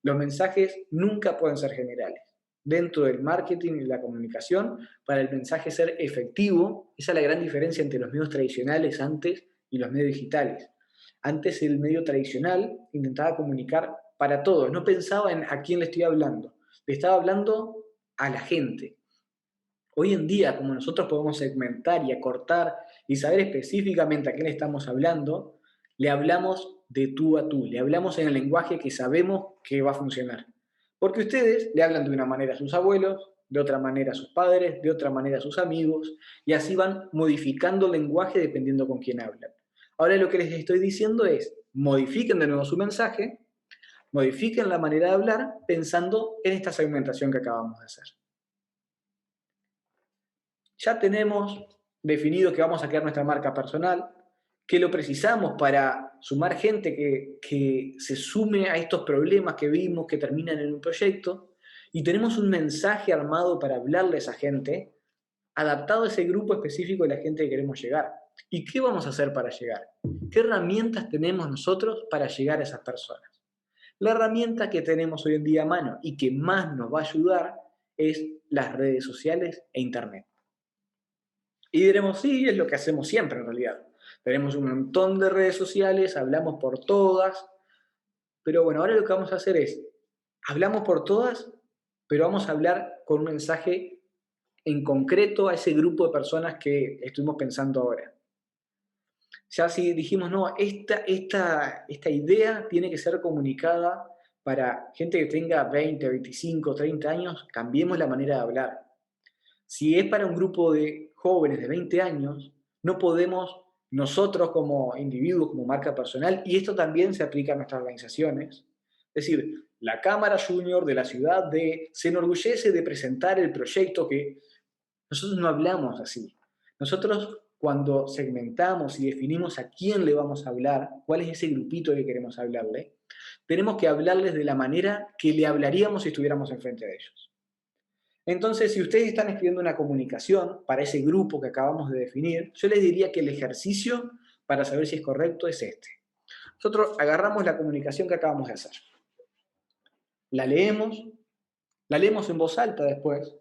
Los mensajes nunca pueden ser generales. Dentro del marketing y la comunicación, para el mensaje ser efectivo, esa es la gran diferencia entre los medios tradicionales antes y los medios digitales. Antes el medio tradicional intentaba comunicar para todos, no pensaba en a quién le estoy hablando, le estaba hablando a la gente. Hoy en día, como nosotros podemos segmentar y acortar y saber específicamente a quién le estamos hablando, le hablamos de tú a tú, le hablamos en el lenguaje que sabemos que va a funcionar. Porque ustedes le hablan de una manera a sus abuelos, de otra manera a sus padres, de otra manera a sus amigos, y así van modificando el lenguaje dependiendo con quién hablan. Ahora lo que les estoy diciendo es, modifiquen de nuevo su mensaje, modifiquen la manera de hablar pensando en esta segmentación que acabamos de hacer. Ya tenemos definido que vamos a crear nuestra marca personal, que lo precisamos para sumar gente que se sume a estos problemas que vimos que terminan en un proyecto, y tenemos un mensaje armado para hablarle a esa gente, adaptado a ese grupo específico de la gente que queremos llegar. ¿Y qué vamos a hacer para llegar? ¿Qué herramientas tenemos nosotros para llegar a esas personas? La herramienta que tenemos hoy en día a mano y que más nos va a ayudar es las redes sociales e Internet. Y diremos, sí, es lo que hacemos siempre en realidad. Tenemos un montón de redes sociales, hablamos por todas, pero bueno, ahora lo que vamos a hacer es, hablamos por todas, pero vamos a hablar con un mensaje en concreto a ese grupo de personas que estuvimos pensando ahora. Ya si dijimos, no, esta idea tiene que ser comunicada para gente que tenga 20, 25, 30 años, cambiemos la manera de hablar. Si es para un grupo de jóvenes de 20 años, no podemos nosotros como individuos, como marca personal, y esto también se aplica a nuestras organizaciones, es decir, la Cámara Junior de la ciudad se enorgullece de presentar el proyecto que nosotros no hablamos así. Nosotros cuando segmentamos y definimos a quién le vamos a hablar, cuál es ese grupito que queremos hablarle, tenemos que hablarles de la manera que le hablaríamos si estuviéramos enfrente de ellos. Entonces, si ustedes están escribiendo una comunicación para ese grupo que acabamos de definir, yo les diría que el ejercicio para saber si es correcto es este. Nosotros agarramos la comunicación que acabamos de hacer, la leemos en voz alta después,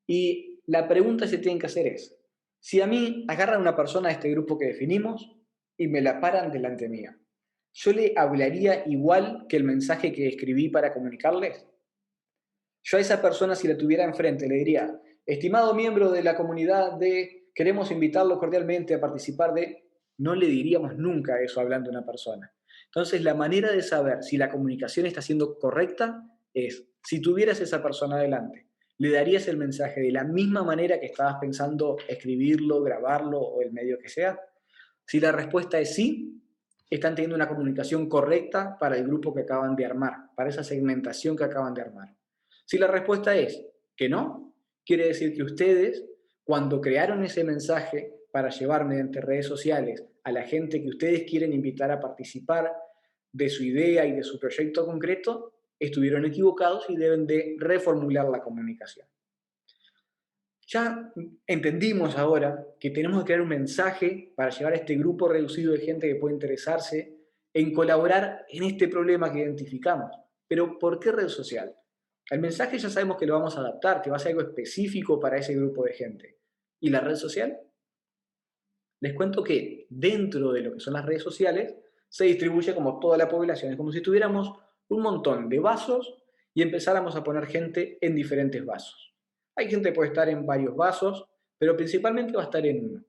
y la pregunta que se tienen que hacer es, si a mí agarran una persona de este grupo que definimos y me la paran delante mía, ¿yo le hablaría igual que el mensaje que escribí para comunicarles? Yo a esa persona, si la tuviera enfrente, le diría, estimado miembro de la comunidad queremos invitarlo cordialmente a participar de... No le diríamos nunca eso hablando de una persona. Entonces, la manera de saber si la comunicación está siendo correcta es, si tuvieras esa persona adelante, ¿le darías el mensaje de la misma manera que estabas pensando escribirlo, grabarlo o el medio que sea? Si la respuesta es sí, están teniendo una comunicación correcta para el grupo que acaban de armar, para esa segmentación que acaban de armar. Si la respuesta es que no, quiere decir que ustedes, cuando crearon ese mensaje para llevar mediante redes sociales a la gente que ustedes quieren invitar a participar de su idea y de su proyecto concreto, estuvieron equivocados y deben de reformular la comunicación. Ya entendimos ahora que tenemos que crear un mensaje para llevar a este grupo reducido de gente que puede interesarse en colaborar en este problema que identificamos. Pero ¿por qué red social? El mensaje ya sabemos que lo vamos a adaptar, que va a ser algo específico para ese grupo de gente. ¿Y la red social? Les cuento que dentro de lo que son las redes sociales se distribuye como toda la población. Es como si tuviéramos un montón de vasos y empezáramos a poner gente en diferentes vasos. Hay gente que puede estar en varios vasos, pero principalmente va a estar en uno.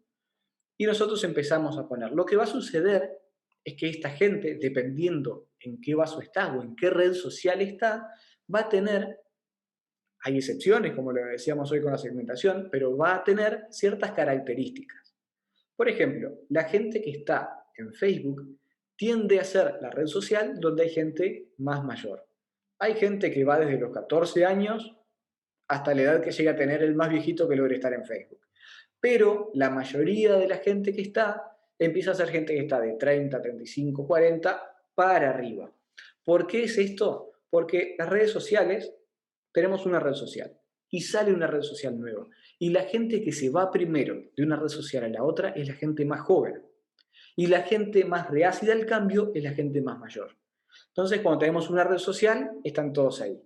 Y nosotros empezamos a poner. Lo que va a suceder es que esta gente, dependiendo en qué vaso está o en qué red social está, va a tener, hay excepciones, como lo decíamos hoy con la segmentación, pero va a tener ciertas características. Por ejemplo, la gente que está en Facebook tiende a ser la red social donde hay gente más mayor. Hay gente que va desde los 14 años hasta la edad que llega a tener el más viejito que logre estar en Facebook. Pero la mayoría de la gente que está empieza a ser gente que está de 30, 35, 40 para arriba. ¿Por qué es esto? Porque las redes sociales, tenemos una red social y sale una red social nueva. Y la gente que se va primero de una red social a la otra es la gente más joven. Y la gente más reácida al cambio es la gente más mayor. Entonces, cuando tenemos una red social, están todos ahí.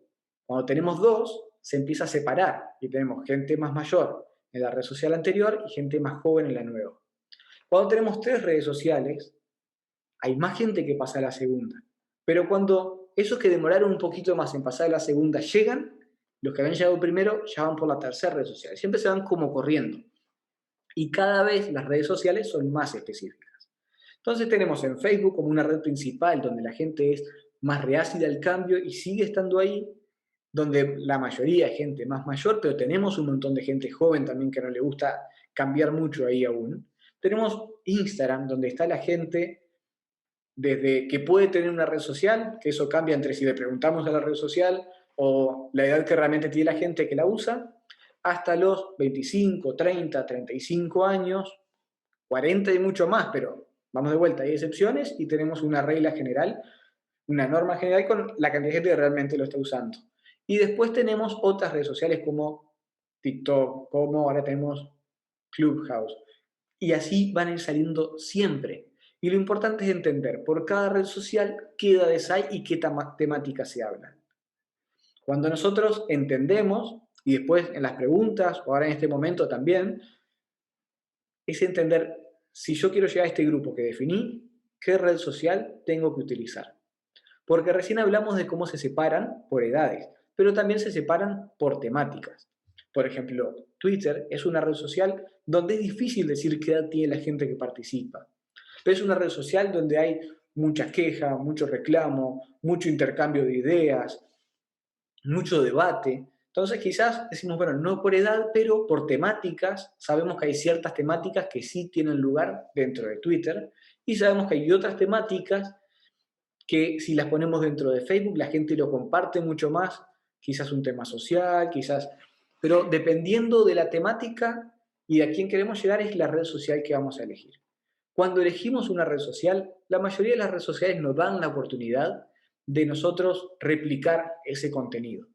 Cuando tenemos dos, se empieza a separar y tenemos gente más mayor en la red social anterior y gente más joven en la nueva. Cuando tenemos tres redes sociales, hay más gente que pasa a la segunda. Pero cuando esos que demoraron un poquito más en pasar a la segunda llegan, los que habían llegado primero ya van por la tercera red social. Siempre se van como corriendo. Y cada vez las redes sociales son más específicas. Entonces tenemos en Facebook como una red principal donde la gente es más reácida al cambio y sigue estando ahí, donde la mayoría es gente más mayor, pero tenemos un montón de gente joven también que no le gusta cambiar mucho ahí aún. Tenemos Instagram, donde está la gente desde que puede tener una red social, que eso cambia entre si le preguntamos a la red social o la edad que realmente tiene la gente que la usa, hasta los 25, 30, 35 años, 40 y mucho más, pero vamos de vuelta, hay excepciones y tenemos una regla general, una norma general con la cantidad de gente que realmente lo está usando. Y después tenemos otras redes sociales como TikTok, como ahora tenemos Clubhouse. Y así van a ir saliendo siempre. Y lo importante es entender por cada red social qué edades hay y qué temáticas se hablan. Cuando nosotros entendemos, y después en las preguntas, o ahora en este momento también, es entender si yo quiero llegar a este grupo que definí, qué red social tengo que utilizar. Porque recién hablamos de cómo se separan por edades, pero también se separan por temáticas. Por ejemplo, Twitter es una red social donde es difícil decir qué edad tiene la gente que participa. Pero es una red social donde hay mucha queja, mucho reclamo, mucho intercambio de ideas, mucho debate. Entonces quizás decimos, bueno, no por edad, pero por temáticas. Sabemos que hay ciertas temáticas que sí tienen lugar dentro de Twitter y sabemos que hay otras temáticas que si las ponemos dentro de Facebook la gente lo comparte mucho más, quizás un tema social, quizás, pero dependiendo de la temática y de a quién queremos llegar es la red social que vamos a elegir. Cuando elegimos una red social, la mayoría de las redes sociales nos dan la oportunidad de nosotros replicar ese contenido.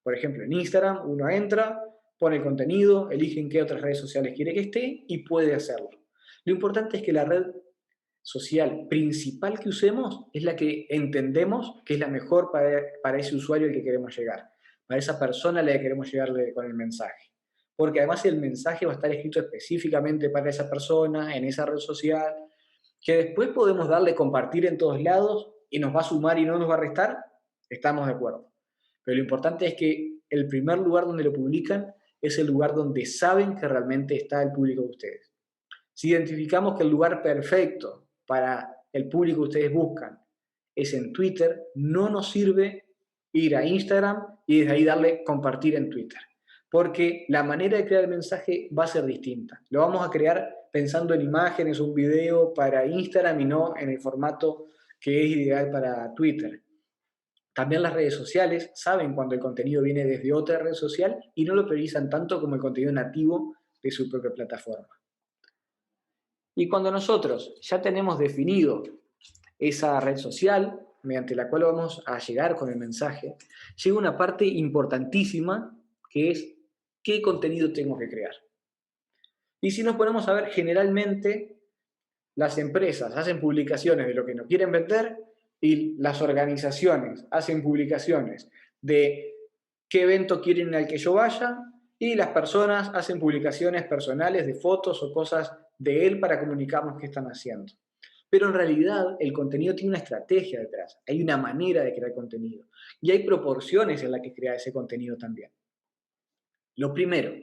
Por ejemplo, en Instagram uno entra, pone el contenido, elige en qué otras redes sociales quiere que esté y puede hacerlo. Lo importante es que la red social principal que usemos es la que entendemos que es la mejor para ese usuario al que queremos llegar, para esa persona a la que queremos llegarle con el mensaje. Porque además el mensaje va a estar escrito específicamente para esa persona, en esa red social, que después podemos darle compartir en todos lados y nos va a sumar y no nos va a restar, estamos de acuerdo. Pero lo importante es que el primer lugar donde lo publican es el lugar donde saben que realmente está el público de ustedes. Si identificamos que el lugar perfecto para el público que ustedes buscan es en Twitter, no nos sirve ir a Instagram y desde ahí darle compartir en Twitter. Porque la manera de crear el mensaje va a ser distinta. Lo vamos a crear pensando en imágenes, un video para Instagram y no en el formato que es ideal para Twitter. También las redes sociales saben cuando el contenido viene desde otra red social y no lo priorizan tanto como el contenido nativo de su propia plataforma. Y cuando nosotros ya tenemos definido esa red social mediante la cual vamos a llegar con el mensaje, llega una parte importantísima que es qué contenido tengo que crear. Y si nos ponemos a ver, generalmente las empresas hacen publicaciones de lo que nos quieren vender y las organizaciones hacen publicaciones de qué evento quieren al que yo vaya y las personas hacen publicaciones personales de fotos o cosas de él para comunicarnos qué están haciendo. Pero en realidad el contenido tiene una estrategia detrás, hay una manera de crear contenido y hay proporciones en las que crea ese contenido también. Lo primero,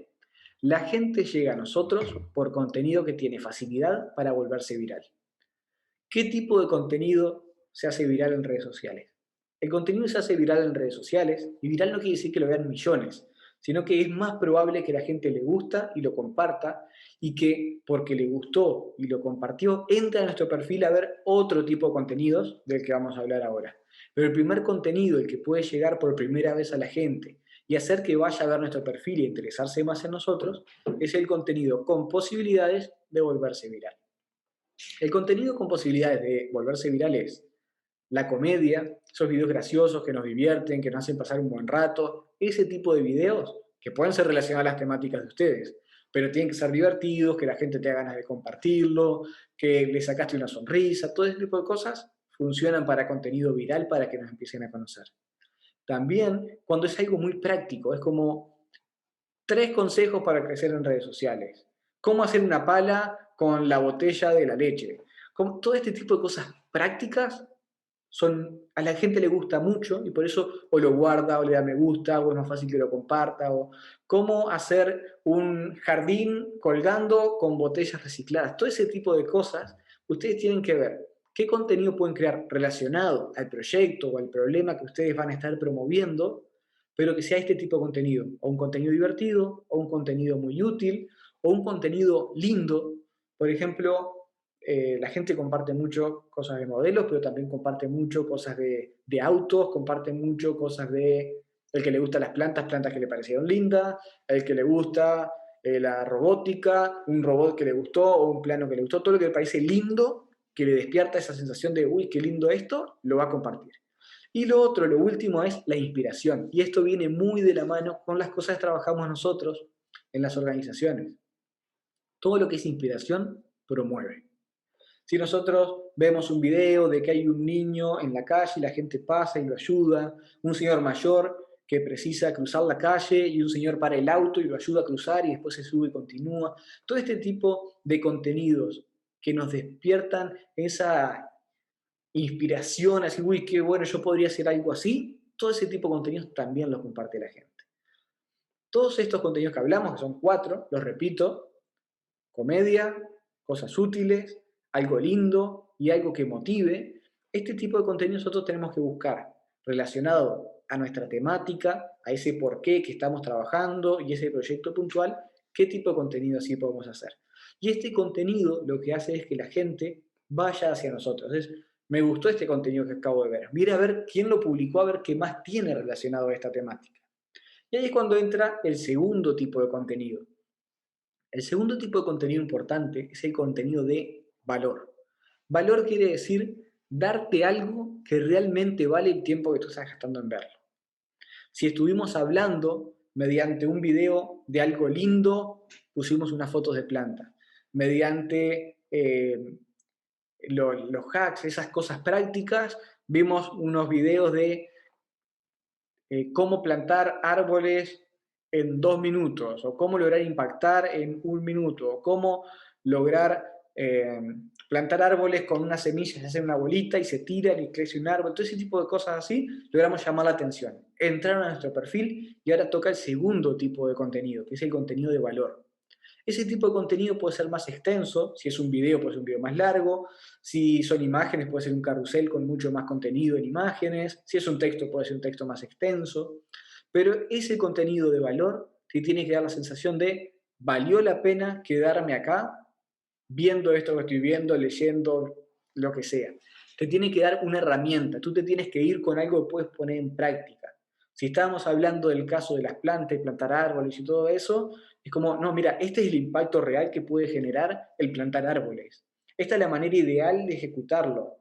la gente llega a nosotros por contenido que tiene facilidad para volverse viral. ¿Qué tipo de contenido se hace viral en redes sociales? El contenido se hace viral en redes sociales y viral no quiere decir que lo vean millones, sino que es más probable que la gente le gusta y lo comparta y que porque le gustó y lo compartió, entra a nuestro perfil a ver otro tipo de contenidos del que vamos a hablar ahora. Pero el primer contenido, el que puede llegar por primera vez a la gente y hacer que vaya a ver nuestro perfil y interesarse más en nosotros, es el contenido con posibilidades de volverse viral. El contenido con posibilidades de volverse viral es la comedia, esos videos graciosos que nos divierten, que nos hacen pasar un buen rato, ese tipo de videos que pueden ser relacionados a las temáticas de ustedes, pero tienen que ser divertidos, que la gente tenga ganas de compartirlo, que le sacaste una sonrisa, todo ese tipo de cosas funcionan para contenido viral para que nos empiecen a conocer. También cuando es algo muy práctico, es como 3 consejos para crecer en redes sociales. Cómo hacer una pala con la botella de la leche. Todo este tipo de cosas prácticas a la gente le gusta mucho y por eso o lo guarda o le da me gusta o es más fácil que lo comparta o cómo hacer un jardín colgando con botellas recicladas. Todo ese tipo de cosas ustedes tienen que ver qué contenido pueden crear relacionado al proyecto o al problema que ustedes van a estar promoviendo, pero que sea este tipo de contenido, o un contenido divertido, o un contenido muy útil, o un contenido lindo. Por ejemplo, la gente comparte mucho cosas de modelos, pero también comparte mucho cosas de autos, comparte mucho cosas de el que le gustan las plantas, plantas que le parecieron lindas, el que le gusta la robótica, un robot que le gustó o un plano que le gustó, todo lo que le parece lindo, que le despierta esa sensación de, uy, qué lindo esto, lo va a compartir. Y lo otro, lo último, es la inspiración. Y esto viene muy de la mano con las cosas que trabajamos nosotros en las organizaciones. Todo lo que es inspiración promueve. Si nosotros vemos un video de que hay un niño en la calle y la gente pasa y lo ayuda, un señor mayor que precisa cruzar la calle y un señor para el auto y lo ayuda a cruzar y después se sube y continúa, todo este tipo de contenidos que nos despiertan esa inspiración, así, uy, qué bueno, yo podría hacer algo así, todo ese tipo de contenidos también los comparte la gente. Todos estos contenidos que hablamos, que son 4, los repito: comedia, cosas útiles, algo lindo y algo que motive. Este tipo de contenido nosotros tenemos que buscar relacionado a nuestra temática, a ese porqué que estamos trabajando y ese proyecto puntual, qué tipo de contenido así podemos hacer. Y este contenido lo que hace es que la gente vaya hacia nosotros. Es, me gustó este contenido que acabo de ver. Mira a ver quién lo publicó, a ver qué más tiene relacionado a esta temática. Y ahí es cuando entra el segundo tipo de contenido. El segundo tipo de contenido importante es el contenido de valor. Valor quiere decir darte algo que realmente vale el tiempo que tú estás gastando en verlo. Si estuvimos hablando mediante un video de algo lindo, pusimos unas fotos de planta. Mediante los hacks, esas cosas prácticas, vimos unos videos de cómo plantar árboles en 2 minutos, o cómo lograr impactar en 1 minuto, o cómo lograr plantar árboles con unas semillas, se hace una bolita y se tiran y crece un árbol, todo ese tipo de cosas así, logramos llamar la atención. Entraron a nuestro perfil y ahora toca el segundo tipo de contenido, que es el contenido de valor. Ese tipo de contenido puede ser más extenso, si es un video puede ser un video más largo, si son imágenes puede ser un carrusel con mucho más contenido en imágenes, si es un texto puede ser un texto más extenso, pero ese contenido de valor te tiene que dar la sensación de valió la pena quedarme acá viendo esto que estoy viendo, leyendo, lo que sea. Te tiene que dar una herramienta, tú te tienes que ir con algo que puedes poner en práctica. Si estábamos hablando del caso de las plantas y plantar árboles y todo eso, es como, no, mira, este es el impacto real que puede generar el plantar árboles. Esta es la manera ideal de ejecutarlo,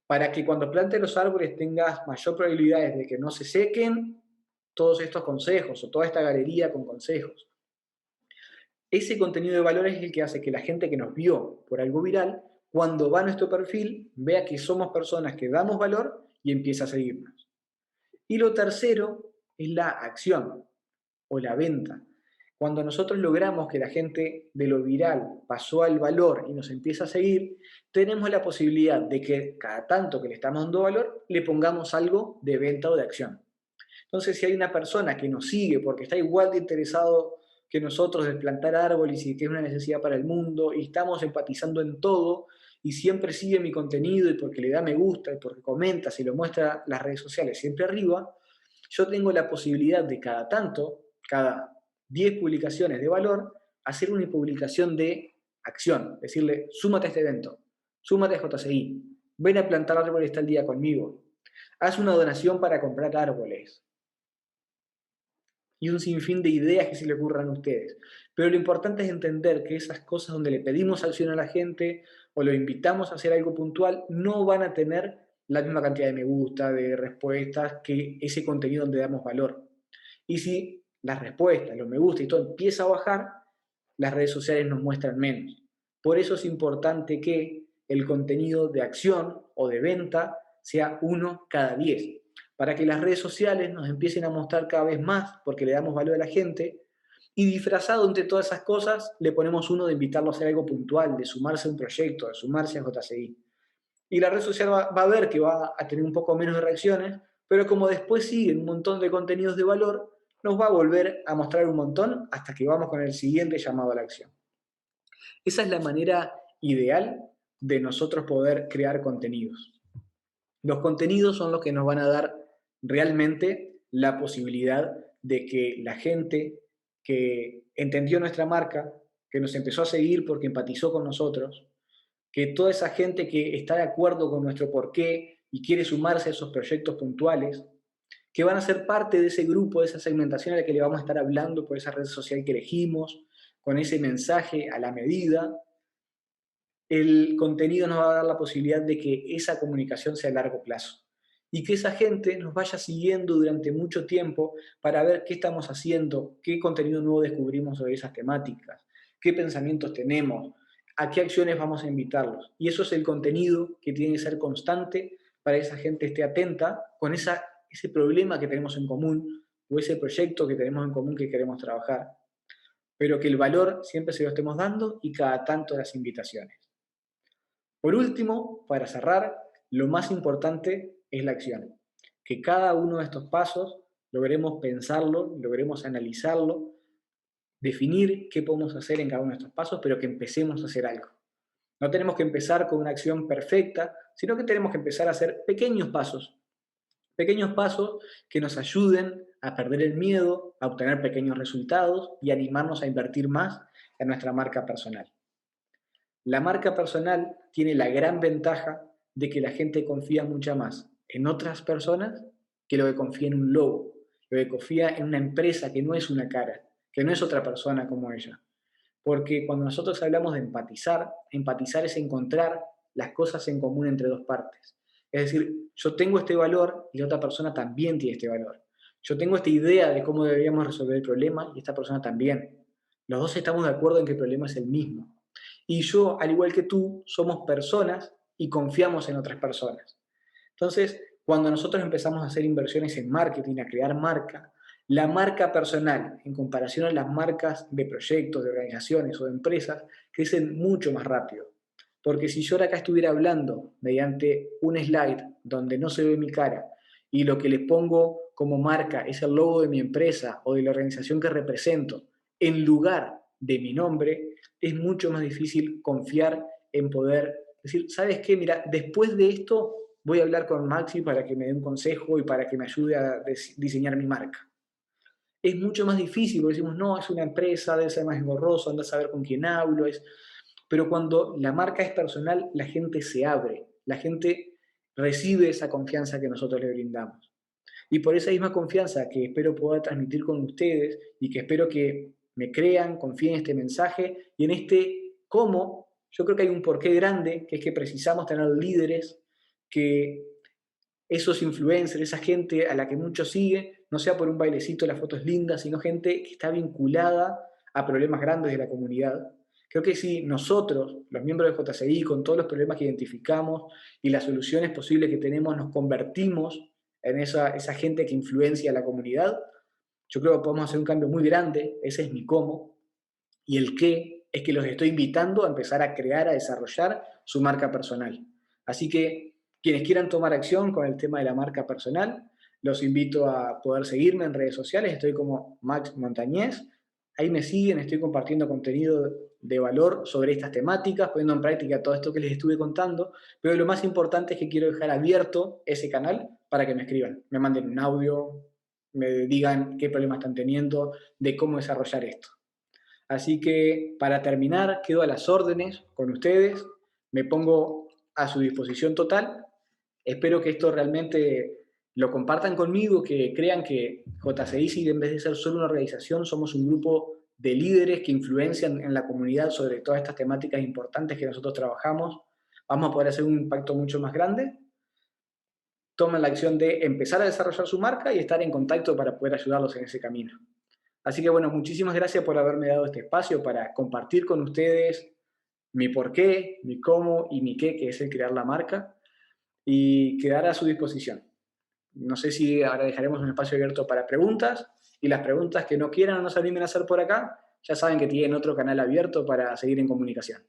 para que cuando plantes los árboles tengas mayor probabilidades de que no se sequen todos estos consejos o toda esta galería con consejos. Ese contenido de valor es el que hace que la gente que nos vio por algo viral, cuando va a nuestro perfil, vea que somos personas que damos valor y empieza a seguirnos. Y lo tercero es la acción o la venta. Cuando nosotros logramos que la gente de lo viral pasó al valor y nos empieza a seguir, tenemos la posibilidad de que cada tanto que le estamos dando valor, le pongamos algo de venta o de acción. Entonces, si hay una persona que nos sigue porque está igual de interesado que nosotros de plantar árboles y que es una necesidad para el mundo y estamos empatizando en todo y siempre sigue mi contenido y porque le da me gusta y porque comenta, si lo muestra las redes sociales siempre arriba, yo tengo la posibilidad de cada tanto, cada 10 publicaciones de valor, hacer una publicación de acción, decirle, súmate a este evento, súmate a JCI, ven a plantar árboles tal día conmigo, haz una donación para comprar árboles, y un sinfín de ideas que se le ocurran a ustedes. Pero lo importante es entender que esas cosas donde le pedimos acción a la gente o lo invitamos a hacer algo puntual no van a tener la misma cantidad de me gusta, de respuestas, que ese contenido donde damos valor. Y si las respuestas, los me gusta y todo empieza a bajar, las redes sociales nos muestran menos. Por eso es importante que el contenido de acción o de venta sea 1 cada 10, para que las redes sociales nos empiecen a mostrar cada vez más, porque le damos valor a la gente, y disfrazado entre todas esas cosas, le ponemos uno de invitarlo a hacer algo puntual, de sumarse a un proyecto, de sumarse a JCI. Y la red social va a ver que va a tener un poco menos de reacciones, pero como después siguen un montón de contenidos de valor, nos va a volver a mostrar un montón hasta que vamos con el siguiente llamado a la acción. Esa es la manera ideal de nosotros poder crear contenidos. Los contenidos son los que nos van a dar realmente la posibilidad de que la gente que entendió nuestra marca, que nos empezó a seguir porque empatizó con nosotros, que toda esa gente que está de acuerdo con nuestro porqué y quiere sumarse a esos proyectos puntuales, que van a ser parte de ese grupo, de esa segmentación a la que le vamos a estar hablando por esa red social que elegimos, con ese mensaje a la medida, el contenido nos va a dar la posibilidad de que esa comunicación sea a largo plazo y que esa gente nos vaya siguiendo durante mucho tiempo para ver qué estamos haciendo, qué contenido nuevo descubrimos sobre esas temáticas, qué pensamientos tenemos, a qué acciones vamos a invitarlos. Y eso es el contenido que tiene que ser constante para que esa gente esté atenta con ese problema que tenemos en común o ese proyecto que tenemos en común que queremos trabajar, pero que el valor siempre se lo estemos dando y cada tanto las invitaciones. Por último, para cerrar, lo más importante es la acción. Que cada uno de estos pasos logremos pensarlo, logremos analizarlo, definir qué podemos hacer en cada uno de estos pasos, pero que empecemos a hacer algo. No tenemos que empezar con una acción perfecta, sino que tenemos que empezar a hacer pequeños pasos que nos ayuden a perder el miedo, a obtener pequeños resultados y animarnos a invertir más en nuestra marca personal. La marca personal tiene la gran ventaja de que la gente confía mucho más en otras personas que lo que confía en un logo, lo que confía en una empresa que no es una cara, que no es otra persona como ella. Porque cuando nosotros hablamos de empatizar, empatizar es encontrar las cosas en común entre dos partes. Es decir, yo tengo este valor y la otra persona también tiene este valor. Yo tengo esta idea de cómo deberíamos resolver el problema y esta persona también. Los dos estamos de acuerdo en que el problema es el mismo. Y yo, al igual que tú, somos personas y confiamos en otras personas. Entonces, cuando nosotros empezamos a hacer inversiones en marketing, a crear marca, la marca personal, en comparación a las marcas de proyectos, de organizaciones o de empresas, crecen mucho más rápido. Porque si yo ahora acá estuviera hablando mediante un slide donde no se ve mi cara y lo que le pongo como marca es el logo de mi empresa o de la organización que represento, en lugar de mi nombre, es mucho más difícil confiar en poder decir, ¿sabes qué? Mira, después de esto voy a hablar con Maxi para que me dé un consejo y para que me ayude a diseñar mi marca. Es mucho más difícil porque decimos, no, es una empresa, debe ser más engorroso, anda a saber con quién hablo. Pero cuando la marca es personal, la gente se abre, la gente recibe esa confianza que nosotros le brindamos. Y por esa misma confianza que espero poder transmitir con ustedes y que espero que me crean, confíen en este mensaje y en este cómo, yo creo que hay un porqué grande, que es que precisamos tener líderes, que esos influencers, esa gente a la que mucho sigue, no sea por un bailecito, la foto es linda, sino gente que está vinculada a problemas grandes de la comunidad. Creo que si nosotros, los miembros de JCI, con todos los problemas que identificamos y las soluciones posibles que tenemos, nos convertimos en esa gente que influencia a la comunidad, yo creo que podemos hacer un cambio muy grande. Ese es mi cómo. Y el qué es que los estoy invitando a empezar a crear, a desarrollar su marca personal. Así que quienes quieran tomar acción con el tema de la marca personal, los invito a poder seguirme en redes sociales. Estoy como Max Montañez. Ahí me siguen, estoy compartiendo contenido de valor sobre estas temáticas, poniendo en práctica todo esto que les estuve contando, pero lo más importante es que quiero dejar abierto ese canal para que me escriban, me manden un audio, me digan qué problemas están teniendo, de cómo desarrollar esto. Así que para terminar, quedo a las órdenes con ustedes, me pongo a su disposición total. Espero que esto realmente lo compartan conmigo, que crean que JCI, en vez de ser solo una organización, somos un grupo de líderes que influencian en la comunidad sobre todas estas temáticas importantes que nosotros trabajamos. Vamos a poder hacer un impacto mucho más grande. Tomen la acción de empezar a desarrollar su marca y estar en contacto para poder ayudarlos en ese camino. Así que bueno, muchísimas gracias por haberme dado este espacio para compartir con ustedes mi por qué, mi cómo y mi qué, que es el crear la marca, y quedar a su disposición. No sé si ahora dejaremos un espacio abierto para preguntas, y las preguntas que no quieran o no se animen a hacer por acá, ya saben que tienen otro canal abierto para seguir en comunicación.